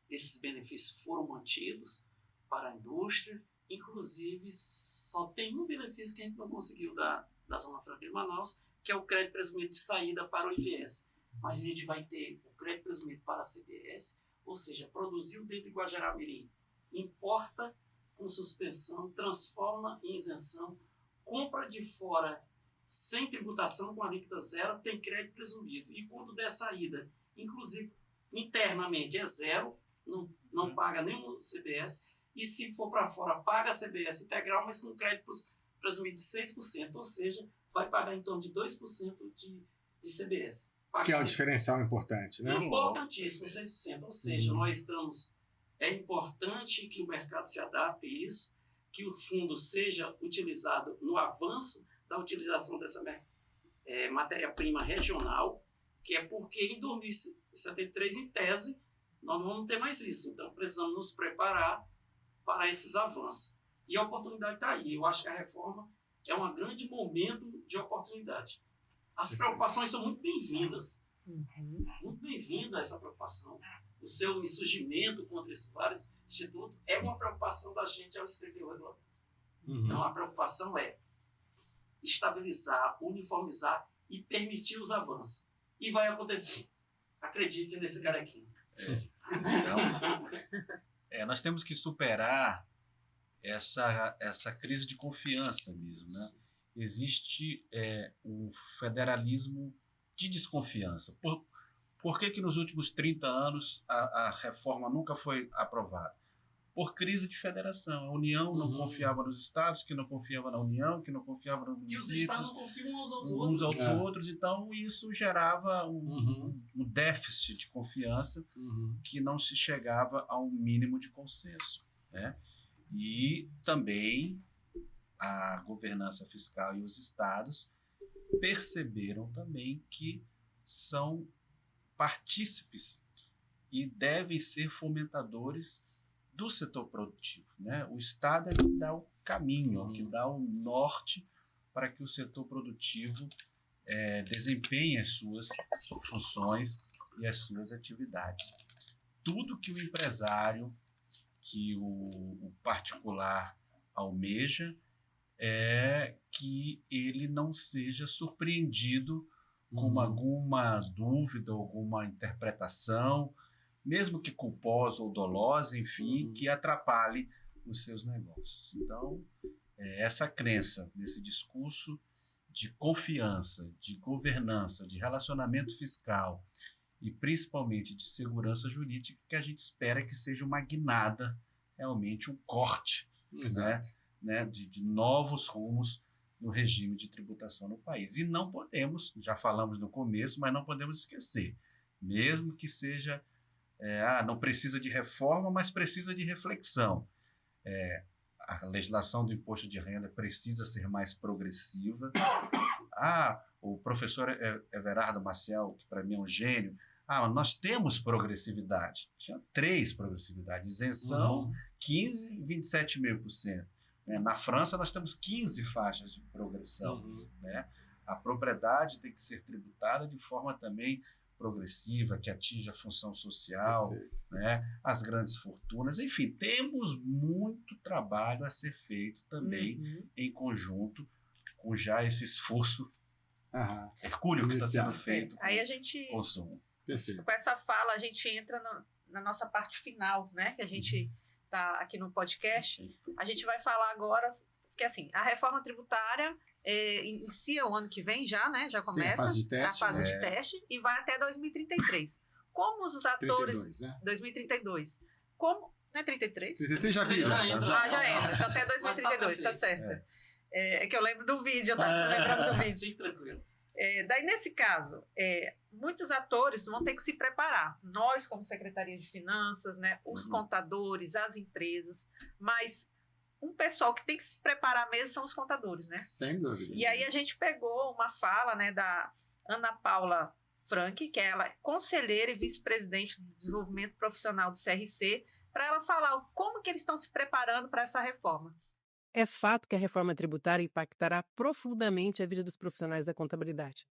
esses benefícios foram mantidos para a indústria. Inclusive, só tem um benefício que a gente não conseguiu da Zona Franca de Manaus, que é o crédito presumido de saída para o IBS. Mas a gente vai ter o crédito presumido para a CBS, ou seja, produziu dentro de Guajará-Mirim, importa com suspensão, transforma em isenção, compra de fora sem tributação, com alíquota zero, tem crédito presumido. E quando der saída, inclusive internamente, é zero, não paga nenhum CBS. E se for para fora, paga a CBS integral, mas com crédito presumido de 6%, ou seja, vai pagar em torno de 2% de CBS. Que é um diferencial importante, né? Importantíssimo, 6%. Ou seja, é importante que o mercado se adapte a isso, que o fundo seja utilizado no avanço da utilização dessa matéria-prima regional, que é porque em 2073, em tese, nós não vamos ter mais isso. Então, precisamos nos preparar para esses avanços. E a oportunidade está aí. Eu acho que a reforma é um grande momento de oportunidade. As preocupações são muito bem-vindas. Muito bem-vinda essa preocupação. O seu insurgimento contra esses vários institutos é uma preocupação da gente ao escrever o regulamento. Então, a preocupação é estabilizar, uniformizar e permitir os avanços. E vai acontecer. Acredite nesse carequinho. Nós temos que superar essa crise de confiança mesmo, né? Existe um federalismo de desconfiança. Por que nos últimos 30 anos a reforma nunca foi aprovada? Por crise de federação. A União não confiava nos estados, que não confiava na União, que não confiava nos municípios. E os estados não confiam uns aos outros. Então, isso gerava um déficit de confiança que não se chegava a um mínimo de consenso, né? E também a governança fiscal e os estados perceberam também que são partícipes e devem ser fomentadores do setor produtivo, né? O Estado é que dá o caminho, que dá o norte para que o setor produtivo desempenhe as suas funções e as suas atividades. Tudo que o empresário, que o particular almeja, é que ele não seja surpreendido com alguma dúvida, alguma interpretação, mesmo que culposa ou dolosa, enfim, que atrapalhe os seus negócios. Então, essa crença nesse discurso de confiança, de governança, de relacionamento fiscal e principalmente de segurança jurídica que a gente espera que seja uma guinada, realmente um corte, né, de novos rumos no regime de tributação no país. E não podemos, já falamos no começo, mas não podemos esquecer, mesmo que seja, não precisa de reforma, mas precisa de reflexão. A legislação do imposto de renda precisa ser mais progressiva. O professor Everardo Maciel, que para mim é um gênio, nós temos progressividade. Tinha 3 progressividades: isenção, 15% e 27,5%. Na França, nós temos 15 faixas de progressão. Né? A propriedade tem que ser tributada de forma também progressiva, que atinja a função social, né? As grandes fortunas. Enfim, temos muito trabalho a ser feito também em conjunto com já esse esforço hercúleo que está sendo feito com o consumo. Com essa fala, a gente entra na nossa parte final, né? Que a gente está aqui no podcast. A gente vai falar agora, porque assim, a reforma tributária inicia o ano que vem já, né? Já começa a fase de teste e vai até 2033. Como os atores... 32, né? 2032. Como... Não é 33? 33 já vi. Já entra. Então até 2032, tá certo. É que eu lembro do vídeo, eu estava lembrando do vídeo. Tranquilo. Daí, nesse caso, muitos atores vão ter que se preparar. Nós, como Secretaria de Finanças, né, os contadores, as empresas, mas um pessoal que tem que se preparar mesmo são os contadores, né? Sem dúvida. E aí a gente pegou uma fala, né, da Ana Paula Frank, que ela é conselheira e vice-presidente do desenvolvimento profissional do CRC, para ela falar como que eles estão se preparando para essa reforma. É fato que a reforma tributária impactará profundamente a vida dos profissionais da contabilidade.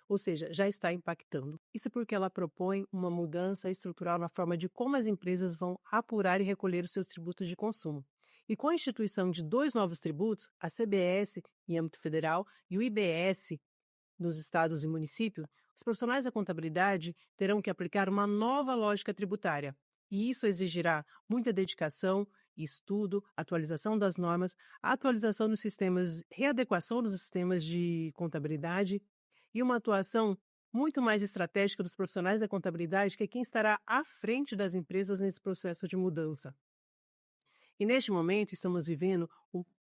Ou seja, já está impactando. Isso porque ela propõe uma mudança estrutural na forma de como as empresas vão apurar e recolher os seus tributos de consumo. E com a instituição de 2 novos tributos, a CBS em âmbito federal e o IBS nos estados e municípios, os profissionais da contabilidade terão que aplicar uma nova lógica tributária. E isso exigirá muita dedicação, estudo, atualização das normas, atualização nos sistemas, readequação dos sistemas de contabilidade e uma atuação muito mais estratégica dos profissionais da contabilidade, que é quem estará à frente das empresas nesse processo de mudança. E neste momento estamos vivendo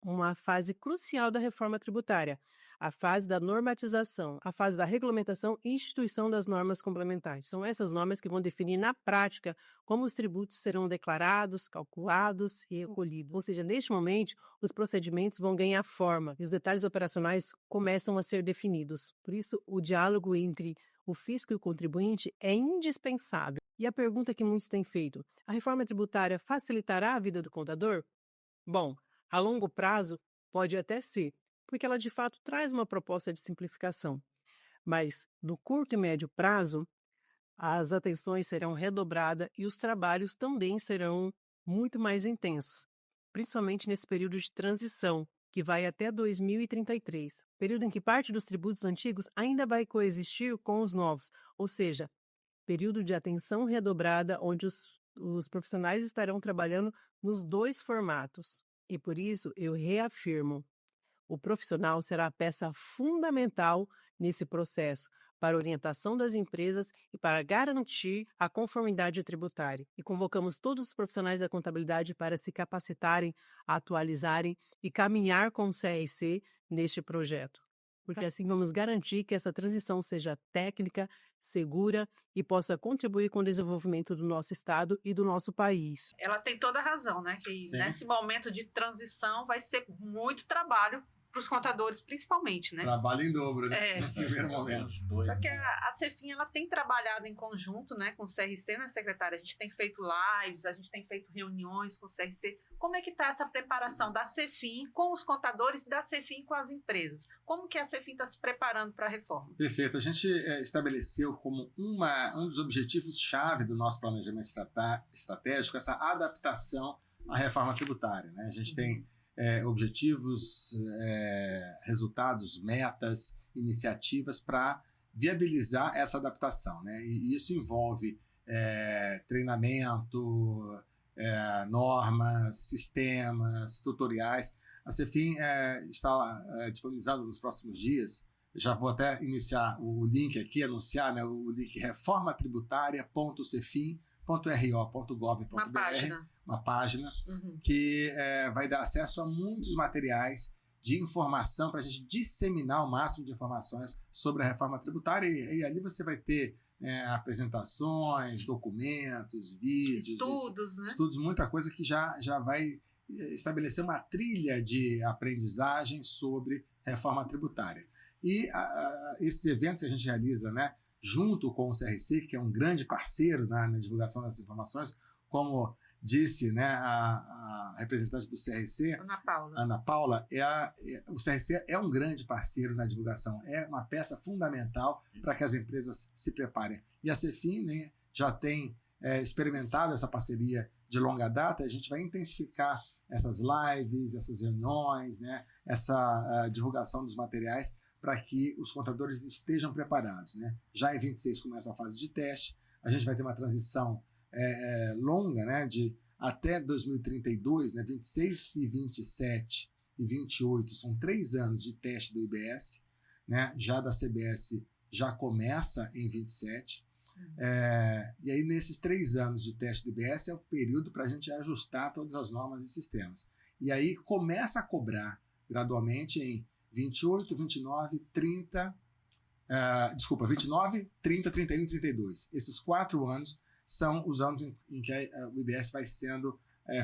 uma fase crucial da reforma tributária, a fase da normatização, a fase da regulamentação e instituição das normas complementares. São essas normas que vão definir na prática como os tributos serão declarados, calculados e recolhidos. Ou seja, neste momento, os procedimentos vão ganhar forma e os detalhes operacionais começam a ser definidos. Por isso, o diálogo entre o fisco e o contribuinte é indispensável. E a pergunta que muitos têm feito: a reforma tributária facilitará a vida do contador? Bom, a longo prazo pode até ser, porque ela de fato traz uma proposta de simplificação. Mas no curto e médio prazo, as atenções serão redobradas e os trabalhos também serão muito mais intensos, principalmente nesse período de transição, que vai até 2033, período em que parte dos tributos antigos ainda vai coexistir com os novos, ou seja, período de atenção redobrada onde os profissionais estarão trabalhando nos 2 formatos. E por isso eu reafirmo, o profissional será a peça fundamental nesse processo para a orientação das empresas e para garantir a conformidade tributária. E convocamos todos os profissionais da contabilidade para se capacitarem, atualizarem e caminhar com o CRC neste projeto. porque assim vamos garantir que essa transição seja técnica, segura e possa contribuir com o desenvolvimento do nosso Estado e do nosso país. Ela tem toda a razão, né? Que Sim. nesse momento de transição vai ser muito trabalho para os contadores, principalmente, né? Trabalho em dobro, né? No primeiro momento. Os dois, Só que né? a Cefin, ela tem trabalhado em conjunto, né, com o CRC, né, secretária? A gente tem feito lives, a gente tem feito reuniões com o CRC. Como é que está essa preparação da Cefin com os contadores e da Cefin com as empresas? Como que a Cefin está se preparando para a reforma? Perfeito. A gente estabeleceu como um dos objetivos-chave do nosso planejamento estratégico essa adaptação à reforma tributária, né? A gente tem objetivos, resultados, metas, iniciativas para viabilizar essa adaptação, né? E isso envolve treinamento, normas, sistemas, tutoriais. A Cefin está disponibilizando nos próximos dias. Já vou até iniciar o link aqui, anunciar, né, o link reformatributária.cefin.ro.gov.br. Uma página que vai dar acesso a muitos materiais de informação para a gente disseminar o máximo de informações sobre a reforma tributária e ali você vai ter apresentações, documentos, vídeos, estudos, muita coisa que já vai estabelecer uma trilha de aprendizagem sobre reforma tributária. E esses eventos que a gente realiza, né, junto com o CRC, que é um grande parceiro na divulgação dessas informações, como disse, né, a representante do CRC, Ana Paula, o CRC é um grande parceiro na divulgação, é uma peça fundamental para que as empresas se preparem. E a Cefin, né, já tem experimentado essa parceria de longa data. A gente vai intensificar essas lives, essas reuniões, né, essa divulgação dos materiais para que os contadores estejam preparados, né? Já em 26 começa a fase de teste, a gente vai ter uma transição longa, né, de até 2032, né, 26 e 27 e 28, são 3 anos de teste do IBS, né, já da CBS já começa em 27, e aí nesses 3 anos de teste do IBS é o período para a gente ajustar todas as normas e sistemas. E aí começa a cobrar gradualmente em 28, 29, 30, 29, 30, 31 e 32. Esses 4 anos são os anos em que o IBS vai sendo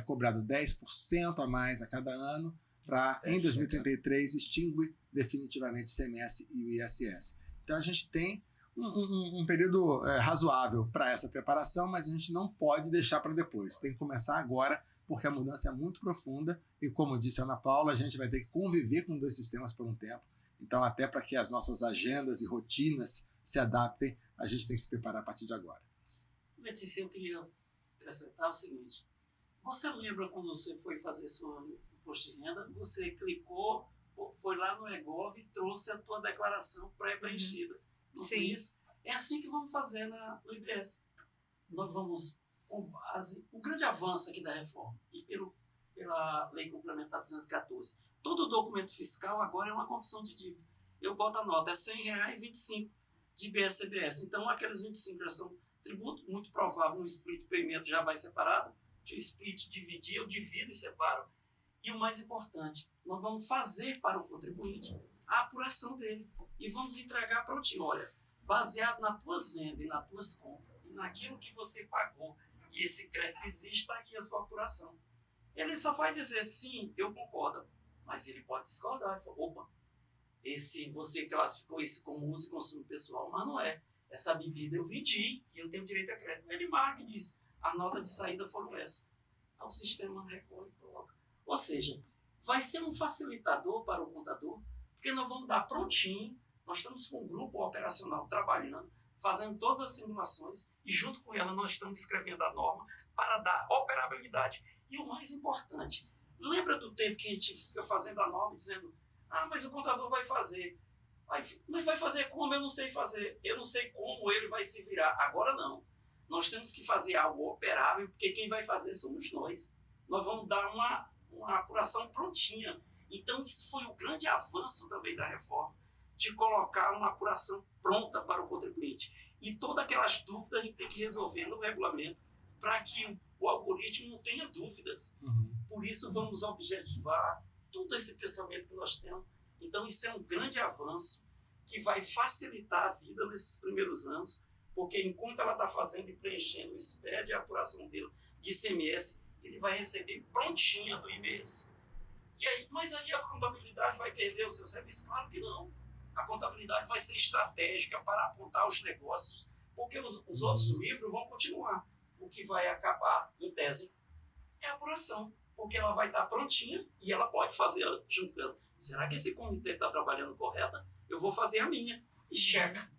cobrado 10% a mais a cada ano para, em 2033, extinguir definitivamente o ICMS e o ISS. Então, a gente tem um período razoável para essa preparação, mas a gente não pode deixar para depois. Tem que começar agora, porque a mudança é muito profunda e, como disse a Ana Paula, a gente vai ter que conviver com 2 sistemas por um tempo. Então, até para que as nossas agendas e rotinas se adaptem, a gente tem que se preparar a partir de agora. Letícia, eu queria acrescentar o seguinte. Você lembra quando você foi fazer seu imposto de renda, você clicou, foi lá no eGov e trouxe a tua declaração pré-preenchida. Não foi isso? É assim que vamos fazer no IBS. Nós vamos, com base, o grande avanço aqui da reforma e pela Lei Complementar 214, todo documento fiscal agora é uma confissão de dívida. Eu boto a nota, é R$100,25 de IBS-CBS. Então, aqueles 25 já são tributo, muito provável, um split payment já vai separado. Se o split dividir, eu divido e separo. E o mais importante, nós vamos fazer para o contribuinte a apuração dele. E vamos entregar para o tio, olha, baseado nas tuas vendas e nas tuas compras, e naquilo que você pagou, e esse crédito existe, está aqui a sua apuração. Ele só vai dizer, sim, eu concordo, mas ele pode discordar. Ele fala, opa, você classificou isso como uso e consumo pessoal, mas não é. Essa bebida eu vendi e eu tenho direito a crédito. Ele marca e diz, a nota de saída foram essa. Aí o sistema recorre e coloca. Ou seja, vai ser um facilitador para o contador, porque nós vamos dar prontinho, nós estamos com um grupo operacional trabalhando, fazendo todas as simulações e junto com ela nós estamos escrevendo a norma para dar operabilidade. E o mais importante, lembra do tempo que a gente fica fazendo a norma dizendo, mas o contador vai fazer. Mas vai fazer como? Eu não sei fazer. Eu não sei como ele vai se virar. Agora não. Nós temos que fazer algo operável, porque quem vai fazer somos nós. Nós vamos dar uma apuração prontinha. Então, isso foi o grande avanço também da reforma, de colocar uma apuração pronta para o contribuinte. E todas aquelas dúvidas a gente tem que resolver no regulamento, para que o algoritmo não tenha dúvidas. Por isso, vamos objetivar todo esse pensamento que nós temos Então, isso é um grande avanço que vai facilitar a vida nesses primeiros anos, porque enquanto ela está fazendo e preenchendo o SPED, a apuração dele de ICMS, ele vai receber prontinho do IBS. E aí, mas aí a contabilidade vai perder o seu serviço? Claro que não. A contabilidade vai ser estratégica para apontar os negócios, porque os outros livros vão continuar. O que vai acabar, em tese, é a apuração, porque ela vai estar prontinha e ela pode fazer junto com ela. Será que esse comitê está trabalhando correta? Eu vou fazer a minha e checa.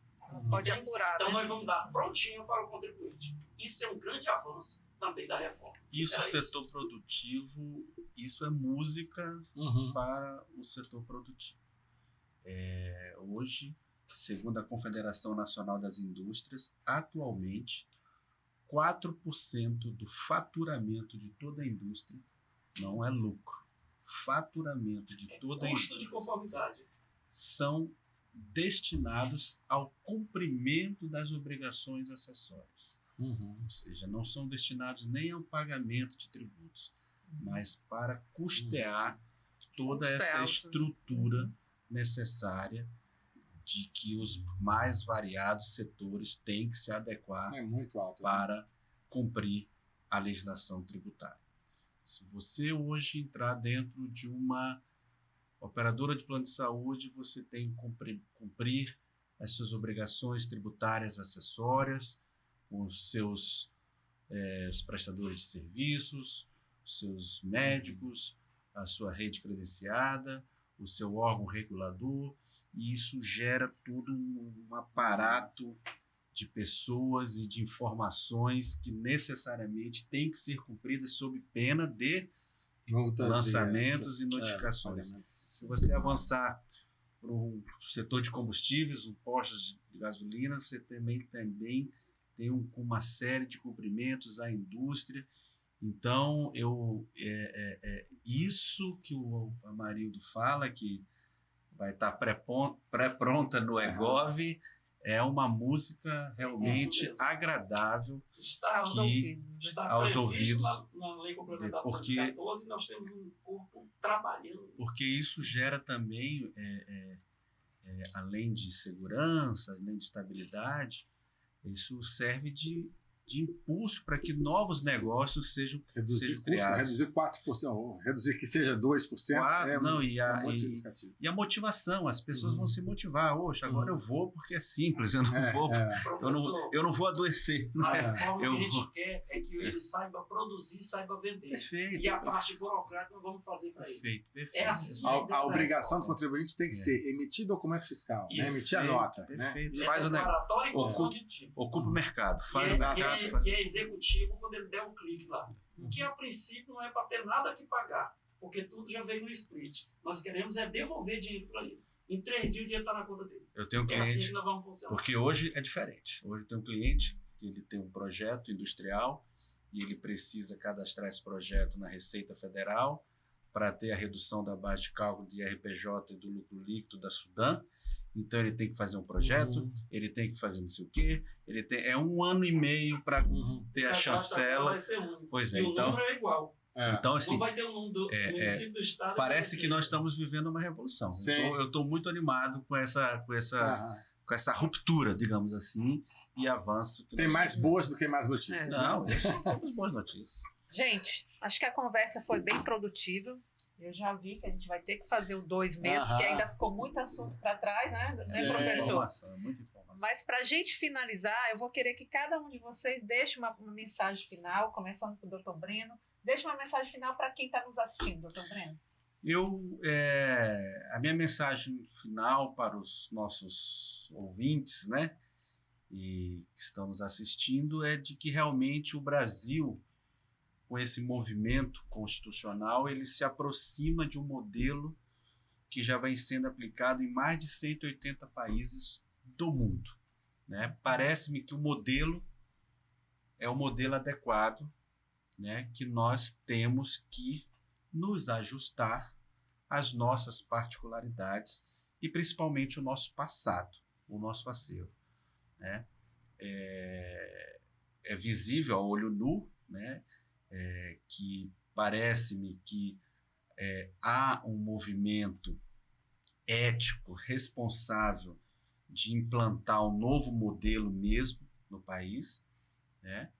Pode apurar. Então, né? nós vamos dar prontinho para o contribuinte. Isso é um grande avanço também da reforma. Isso, setor produtivo, isso é música para o setor produtivo. Hoje, segundo a Confederação Nacional das Indústrias, atualmente, 4% do faturamento de toda a indústria não é lucro. Faturamento de toda a Custo indústria de conformidade. são destinados ao cumprimento das obrigações acessórias. Ou seja, não são destinados nem ao pagamento de tributos, mas para custear toda essa estrutura necessária de que os mais variados setores têm que se adequar muito alto, para cumprir a legislação tributária. Se você hoje entrar dentro de uma operadora de plano de saúde, você tem que cumprir as suas obrigações tributárias acessórias, com os seus os prestadores de serviços, os seus médicos, a sua rede credenciada, o seu órgão regulador, e isso gera todo um aparato de pessoas e de informações que necessariamente têm que ser cumpridas sob pena de lançamentos e notificações. Se você avançar para o setor de combustíveis, postos de gasolina, você também tem uma série de cumprimentos à indústria. Então, isso que o Amarildo fala, que vai estar pré-pronta no EGOV, é uma música realmente agradável aos ouvidos. Na Lei Complementar de 2014, nós temos um corpo trabalhando. Porque isso gera também, além de segurança, além de estabilidade, isso serve de impulso para que novos negócios sejam criados. Reduzir 4%, reduzir que seja 2%, muito significativo. E a motivação, as pessoas vão se motivar. Oxe, agora eu vou porque é simples, eu não vou adoecer. A reforma que a gente quer é que ele saiba produzir, saiba vender. Perfeito. E a parte burocrática nós vamos fazer para ele. Perfeito. É assim a obrigação do contribuinte tem que ser emitir documento fiscal, emitir a nota. Perfeito. Né? Faz o negócio. Ocupa o mercado. Faz o mercado. Que é executivo quando ele der um clique lá. Que a princípio não é para ter nada que pagar, porque tudo já veio no split. Nós queremos devolver dinheiro para ele. Em 3 dias o dinheiro está na conta dele. Eu tenho um cliente, assim que nós vamos funcionar. Porque hoje é diferente. Hoje eu tenho um cliente que ele tem um projeto industrial e ele precisa cadastrar esse projeto na Receita Federal para ter a redução da base de cálculo de RPJ e do lucro líquido da Sudan. Então ele tem que fazer um projeto, ele tem que fazer não sei o quê, é 1 ano e meio para ter a chancela. Vai ser único. Pois é, e então, o número é igual. Então, assim, não vai ter um número do município do estado. Parece que nós estamos vivendo uma revolução. Eu estou muito animado com essa ruptura, digamos assim, e avanço. Tem mais boas do que mais notícias. Não, são todas boas notícias. Gente, acho que a conversa foi bem produtiva. Eu já vi que a gente vai ter que fazer o 2 mesmo, porque ainda ficou muito assunto para trás, né, professor? Muita informação. Mas para a gente finalizar, eu vou querer que cada um de vocês deixe uma mensagem final, começando com o Dr. Breno. Deixe uma mensagem final para quem está nos assistindo, Dr. Breno. A minha mensagem final para os nossos ouvintes, né, e que estão nos assistindo, é de que realmente o Brasil, com esse movimento constitucional, ele se aproxima de um modelo que já vem sendo aplicado em mais de 180 países do mundo. Né? Parece-me que o modelo é o modelo adequado, né, que nós temos que nos ajustar às nossas particularidades e principalmente o nosso passado, o nosso acervo. Né? É visível a olho nu, né, que parece-me que há um movimento ético, responsável de implantar um novo modelo mesmo no país, né?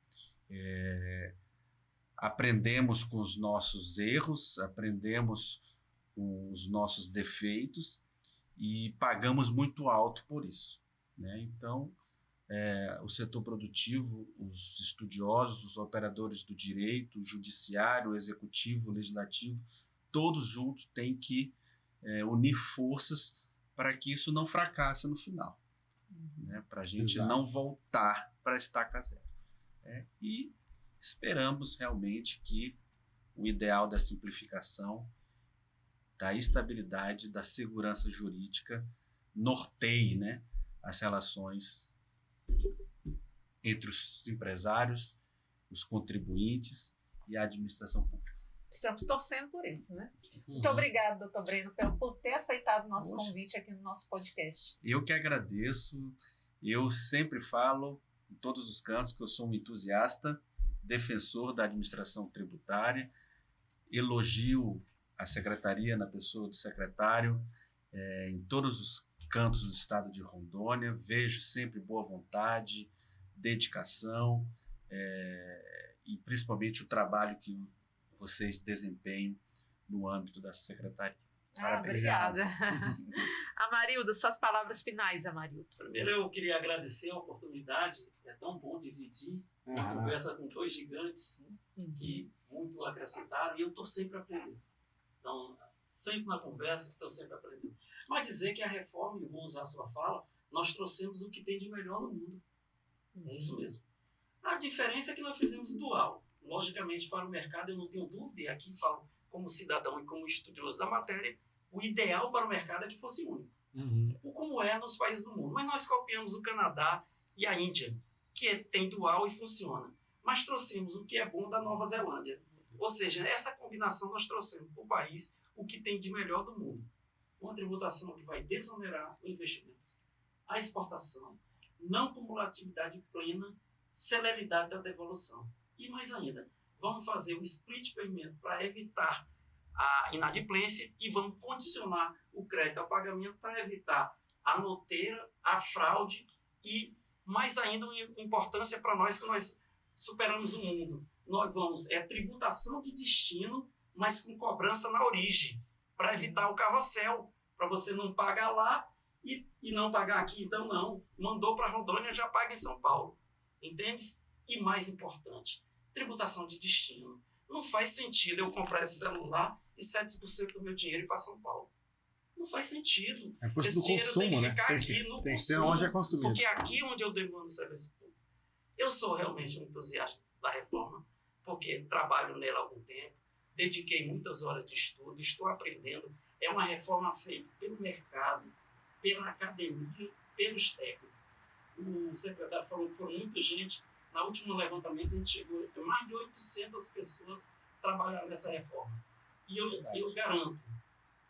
Aprendemos com os nossos erros, aprendemos com os nossos defeitos e pagamos muito alto por isso, né? Então, o setor produtivo, os estudiosos, os operadores do direito, o judiciário, o executivo, o legislativo, todos juntos têm que unir forças para que isso não fracasse no final, né? Para a gente não voltar para a estaca zero. E esperamos realmente que o ideal da simplificação, da estabilidade, da segurança jurídica norteie, né, as relações entre os empresários, os contribuintes e a administração pública. Estamos torcendo por isso, né? Muito obrigada, doutor Breno, por ter aceitado o nosso convite aqui no nosso podcast. Eu que agradeço. Eu sempre falo em todos os cantos que eu sou um entusiasta, defensor da administração tributária, elogio a secretaria na pessoa do secretário em todos os cantos do estado de Rondônia, vejo sempre boa vontade, dedicação e principalmente o trabalho que vocês desempenham no âmbito da secretaria. Obrigada. Amarildo, suas palavras finais, Amarildo. Primeiro, eu queria agradecer a oportunidade. É tão bom dividir uma conversa com dois gigantes, né, que muito acrescentaram, e eu estou sempre aprendendo. Então, sempre na conversa, estou sempre aprendendo. Mas dizer que a reforma, e vou usar a sua fala, nós trouxemos o que tem de melhor no mundo. É isso mesmo. A diferença é que nós fizemos dual. Logicamente, para o mercado, eu não tenho dúvida, e aqui falo como cidadão e como estudioso da matéria, o ideal para o mercado é que fosse único. Como é nos países do mundo. Mas nós copiamos o Canadá e a Índia, que tem dual e funciona. Mas trouxemos o que é bom da Nova Zelândia. Ou seja, essa combinação nós trouxemos para o país o que tem de melhor do mundo. Uma tributação que vai desonerar o investimento, a exportação, não cumulatividade plena, celeridade da devolução. E mais ainda, vamos fazer o split payment para evitar a inadimplência e vamos condicionar o crédito ao pagamento para evitar a noteira, a fraude e, mais ainda, uma importância para nós que nós superamos o mundo. Nós vamos, tributação de destino, mas com cobrança na origem, para evitar o carrossel, para você não pagar lá e não pagar aqui. Então, não. Mandou para Rondônia, já paga em São Paulo. Entende? E mais importante, tributação de destino. Não faz sentido eu comprar esse celular e 7% do meu dinheiro ir para São Paulo. Não faz sentido. É imposto esse do dinheiro consumo, tem que né? ficar aqui no tem que ser consumo, onde é consumido. Porque aqui onde eu demando serviço público. Eu sou realmente um entusiasta da reforma, porque trabalho nela há algum tempo, dediquei muitas horas de estudo, estou aprendendo. É uma reforma feita pelo mercado, pela academia, pelos técnicos. O secretário falou que foram muita gente. Na última levantamento, a gente chegou a mais de 800 pessoas trabalhando nessa reforma. E eu garanto,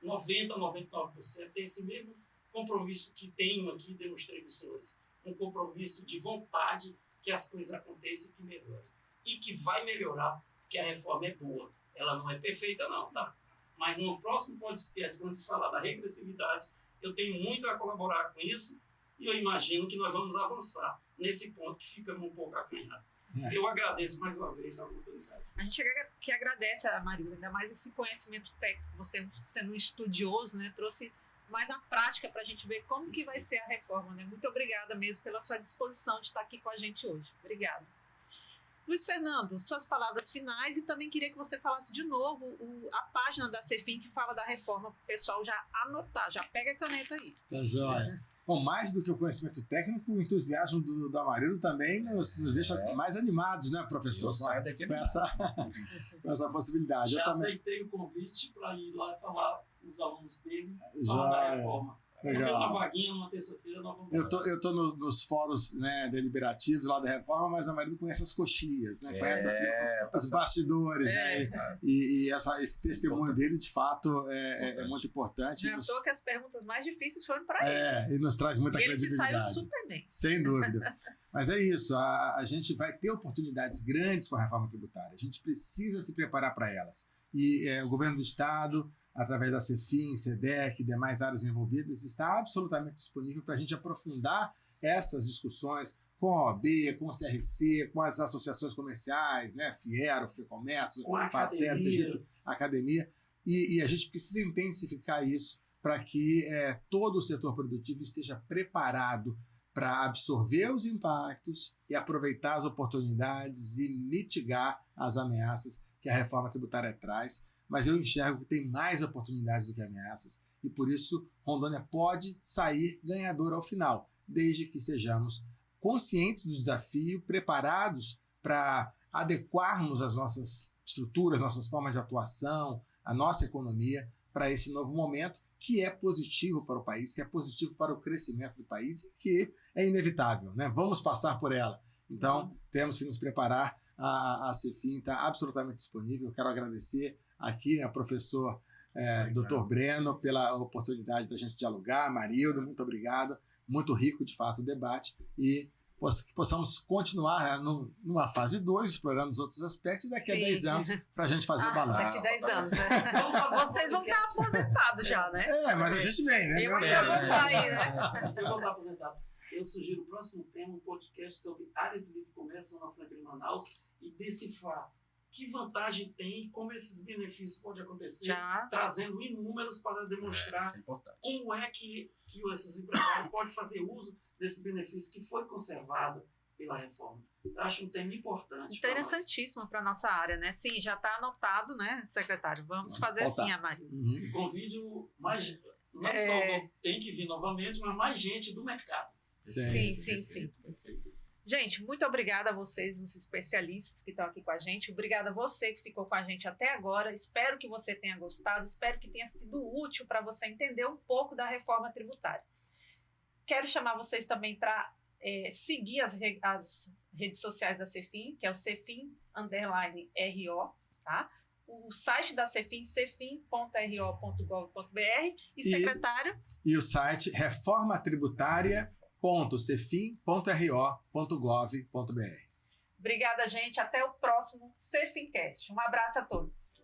99% tem esse mesmo compromisso que tenho aqui, demonstrei para os senhores. Um compromisso de vontade que as coisas aconteçam e que melhorem. E que vai melhorar, porque a reforma é boa. Ela não é perfeita não, tá? Mas no próximo podcast, quando a gente falar da regressividade, eu tenho muito a colaborar com isso e eu imagino que nós vamos avançar nesse ponto que ficamos um pouco acanhados. Eu agradeço mais uma vez a oportunidade. A gente que agradece a Marília, ainda mais esse conhecimento técnico, você sendo um estudioso, né, trouxe mais na prática para a gente ver como que vai ser a reforma, né? Muito obrigada mesmo pela sua disposição de estar aqui com a gente hoje. Obrigada. Luiz Fernando, suas palavras finais, e também queria que você falasse de novo a página da Cefim que fala da reforma, para o pessoal já anotar, já pega a caneta aí. Tá joia. Bom, mais do que o conhecimento técnico, o entusiasmo do Amarildo também nos deixa mais animados, né, professor? Com essa possibilidade. Já aceitei o convite para ir lá falar com os alunos dele, falar da reforma. Legal. Tem uma vaguinha numa terça-feira, nós vamos. Eu tô nos fóruns, né, deliberativos lá da reforma, mas o Amarildo conhece as coxinhas, né? Conhece assim, os bastidores, né? E esse testemunho dele, de fato, é muito importante. Não, que as perguntas mais difíceis foram para ele. E nos traz muita credibilidade. Ele se saiu super bem. Sem dúvida. Mas é isso, a gente vai ter oportunidades grandes com a reforma tributária. A gente precisa se preparar para elas. E o governo do Estado, através da CEFIM, SEDEC e demais áreas envolvidas, está absolutamente disponível para a gente aprofundar essas discussões com a OAB, com o CRC, com as associações comerciais, né? Fiero, FEComércio, FACER, Academia, e a gente precisa intensificar isso para que todo o setor produtivo esteja preparado para absorver os impactos e aproveitar as oportunidades e mitigar as ameaças que a reforma tributária traz. Mas eu enxergo que tem mais oportunidades do que ameaças e, por isso, Rondônia pode sair ganhadora ao final, desde que estejamos conscientes do desafio, preparados para adequarmos as nossas estruturas, nossas formas de atuação, a nossa economia para esse novo momento, que é positivo para o país, que é positivo para o crescimento do país e que é inevitável, né? Vamos passar por ela. Então, temos que nos preparar. A CEFIM está absolutamente disponível. Eu quero agradecer aqui ao professor Dr. Breno pela oportunidade da gente dialogar. Marildo, muito obrigado. Muito rico, de fato, o debate. E que possamos continuar numa fase 2, explorando os outros aspectos, e daqui a 10 anos, para a gente fazer o balanço. Daqui a 10 anos, né? Vocês vão estar aposentados já, né? Mas a gente vem, né? Eu vou estar aí, né? Eu vou estar aposentado. Eu sugiro o próximo tema, um podcast sobre área de livre comércio na Franklin Manaus e decifrar que vantagem tem e como esses benefícios podem acontecer, trazendo inúmeros para demonstrar como é que esses empresários podem fazer uso desse benefício que foi conservado pela reforma. Eu acho um tema importante. Interessantíssimo para a nossa área, né? Sim, já está anotado, né, secretário? Vamos fazer assim, Amarildo. Convido mais, não só tem que vir novamente, mas mais gente do mercado. Sim. Gente, muito obrigada a vocês, os especialistas que estão aqui com a gente. Obrigada a você que ficou com a gente até agora. Espero que você tenha gostado. Espero que tenha sido útil para você entender um pouco da reforma tributária. Quero chamar vocês também para seguir as redes sociais da CEFIM, que é o CEFIM_RO, tá? O site da CEFIM, cefim.ro.gov.br. E secretário? E o site reformatributária.cefim.ro.gov.br. Obrigada, gente. Até o próximo CEFIMcast. Um abraço a todos.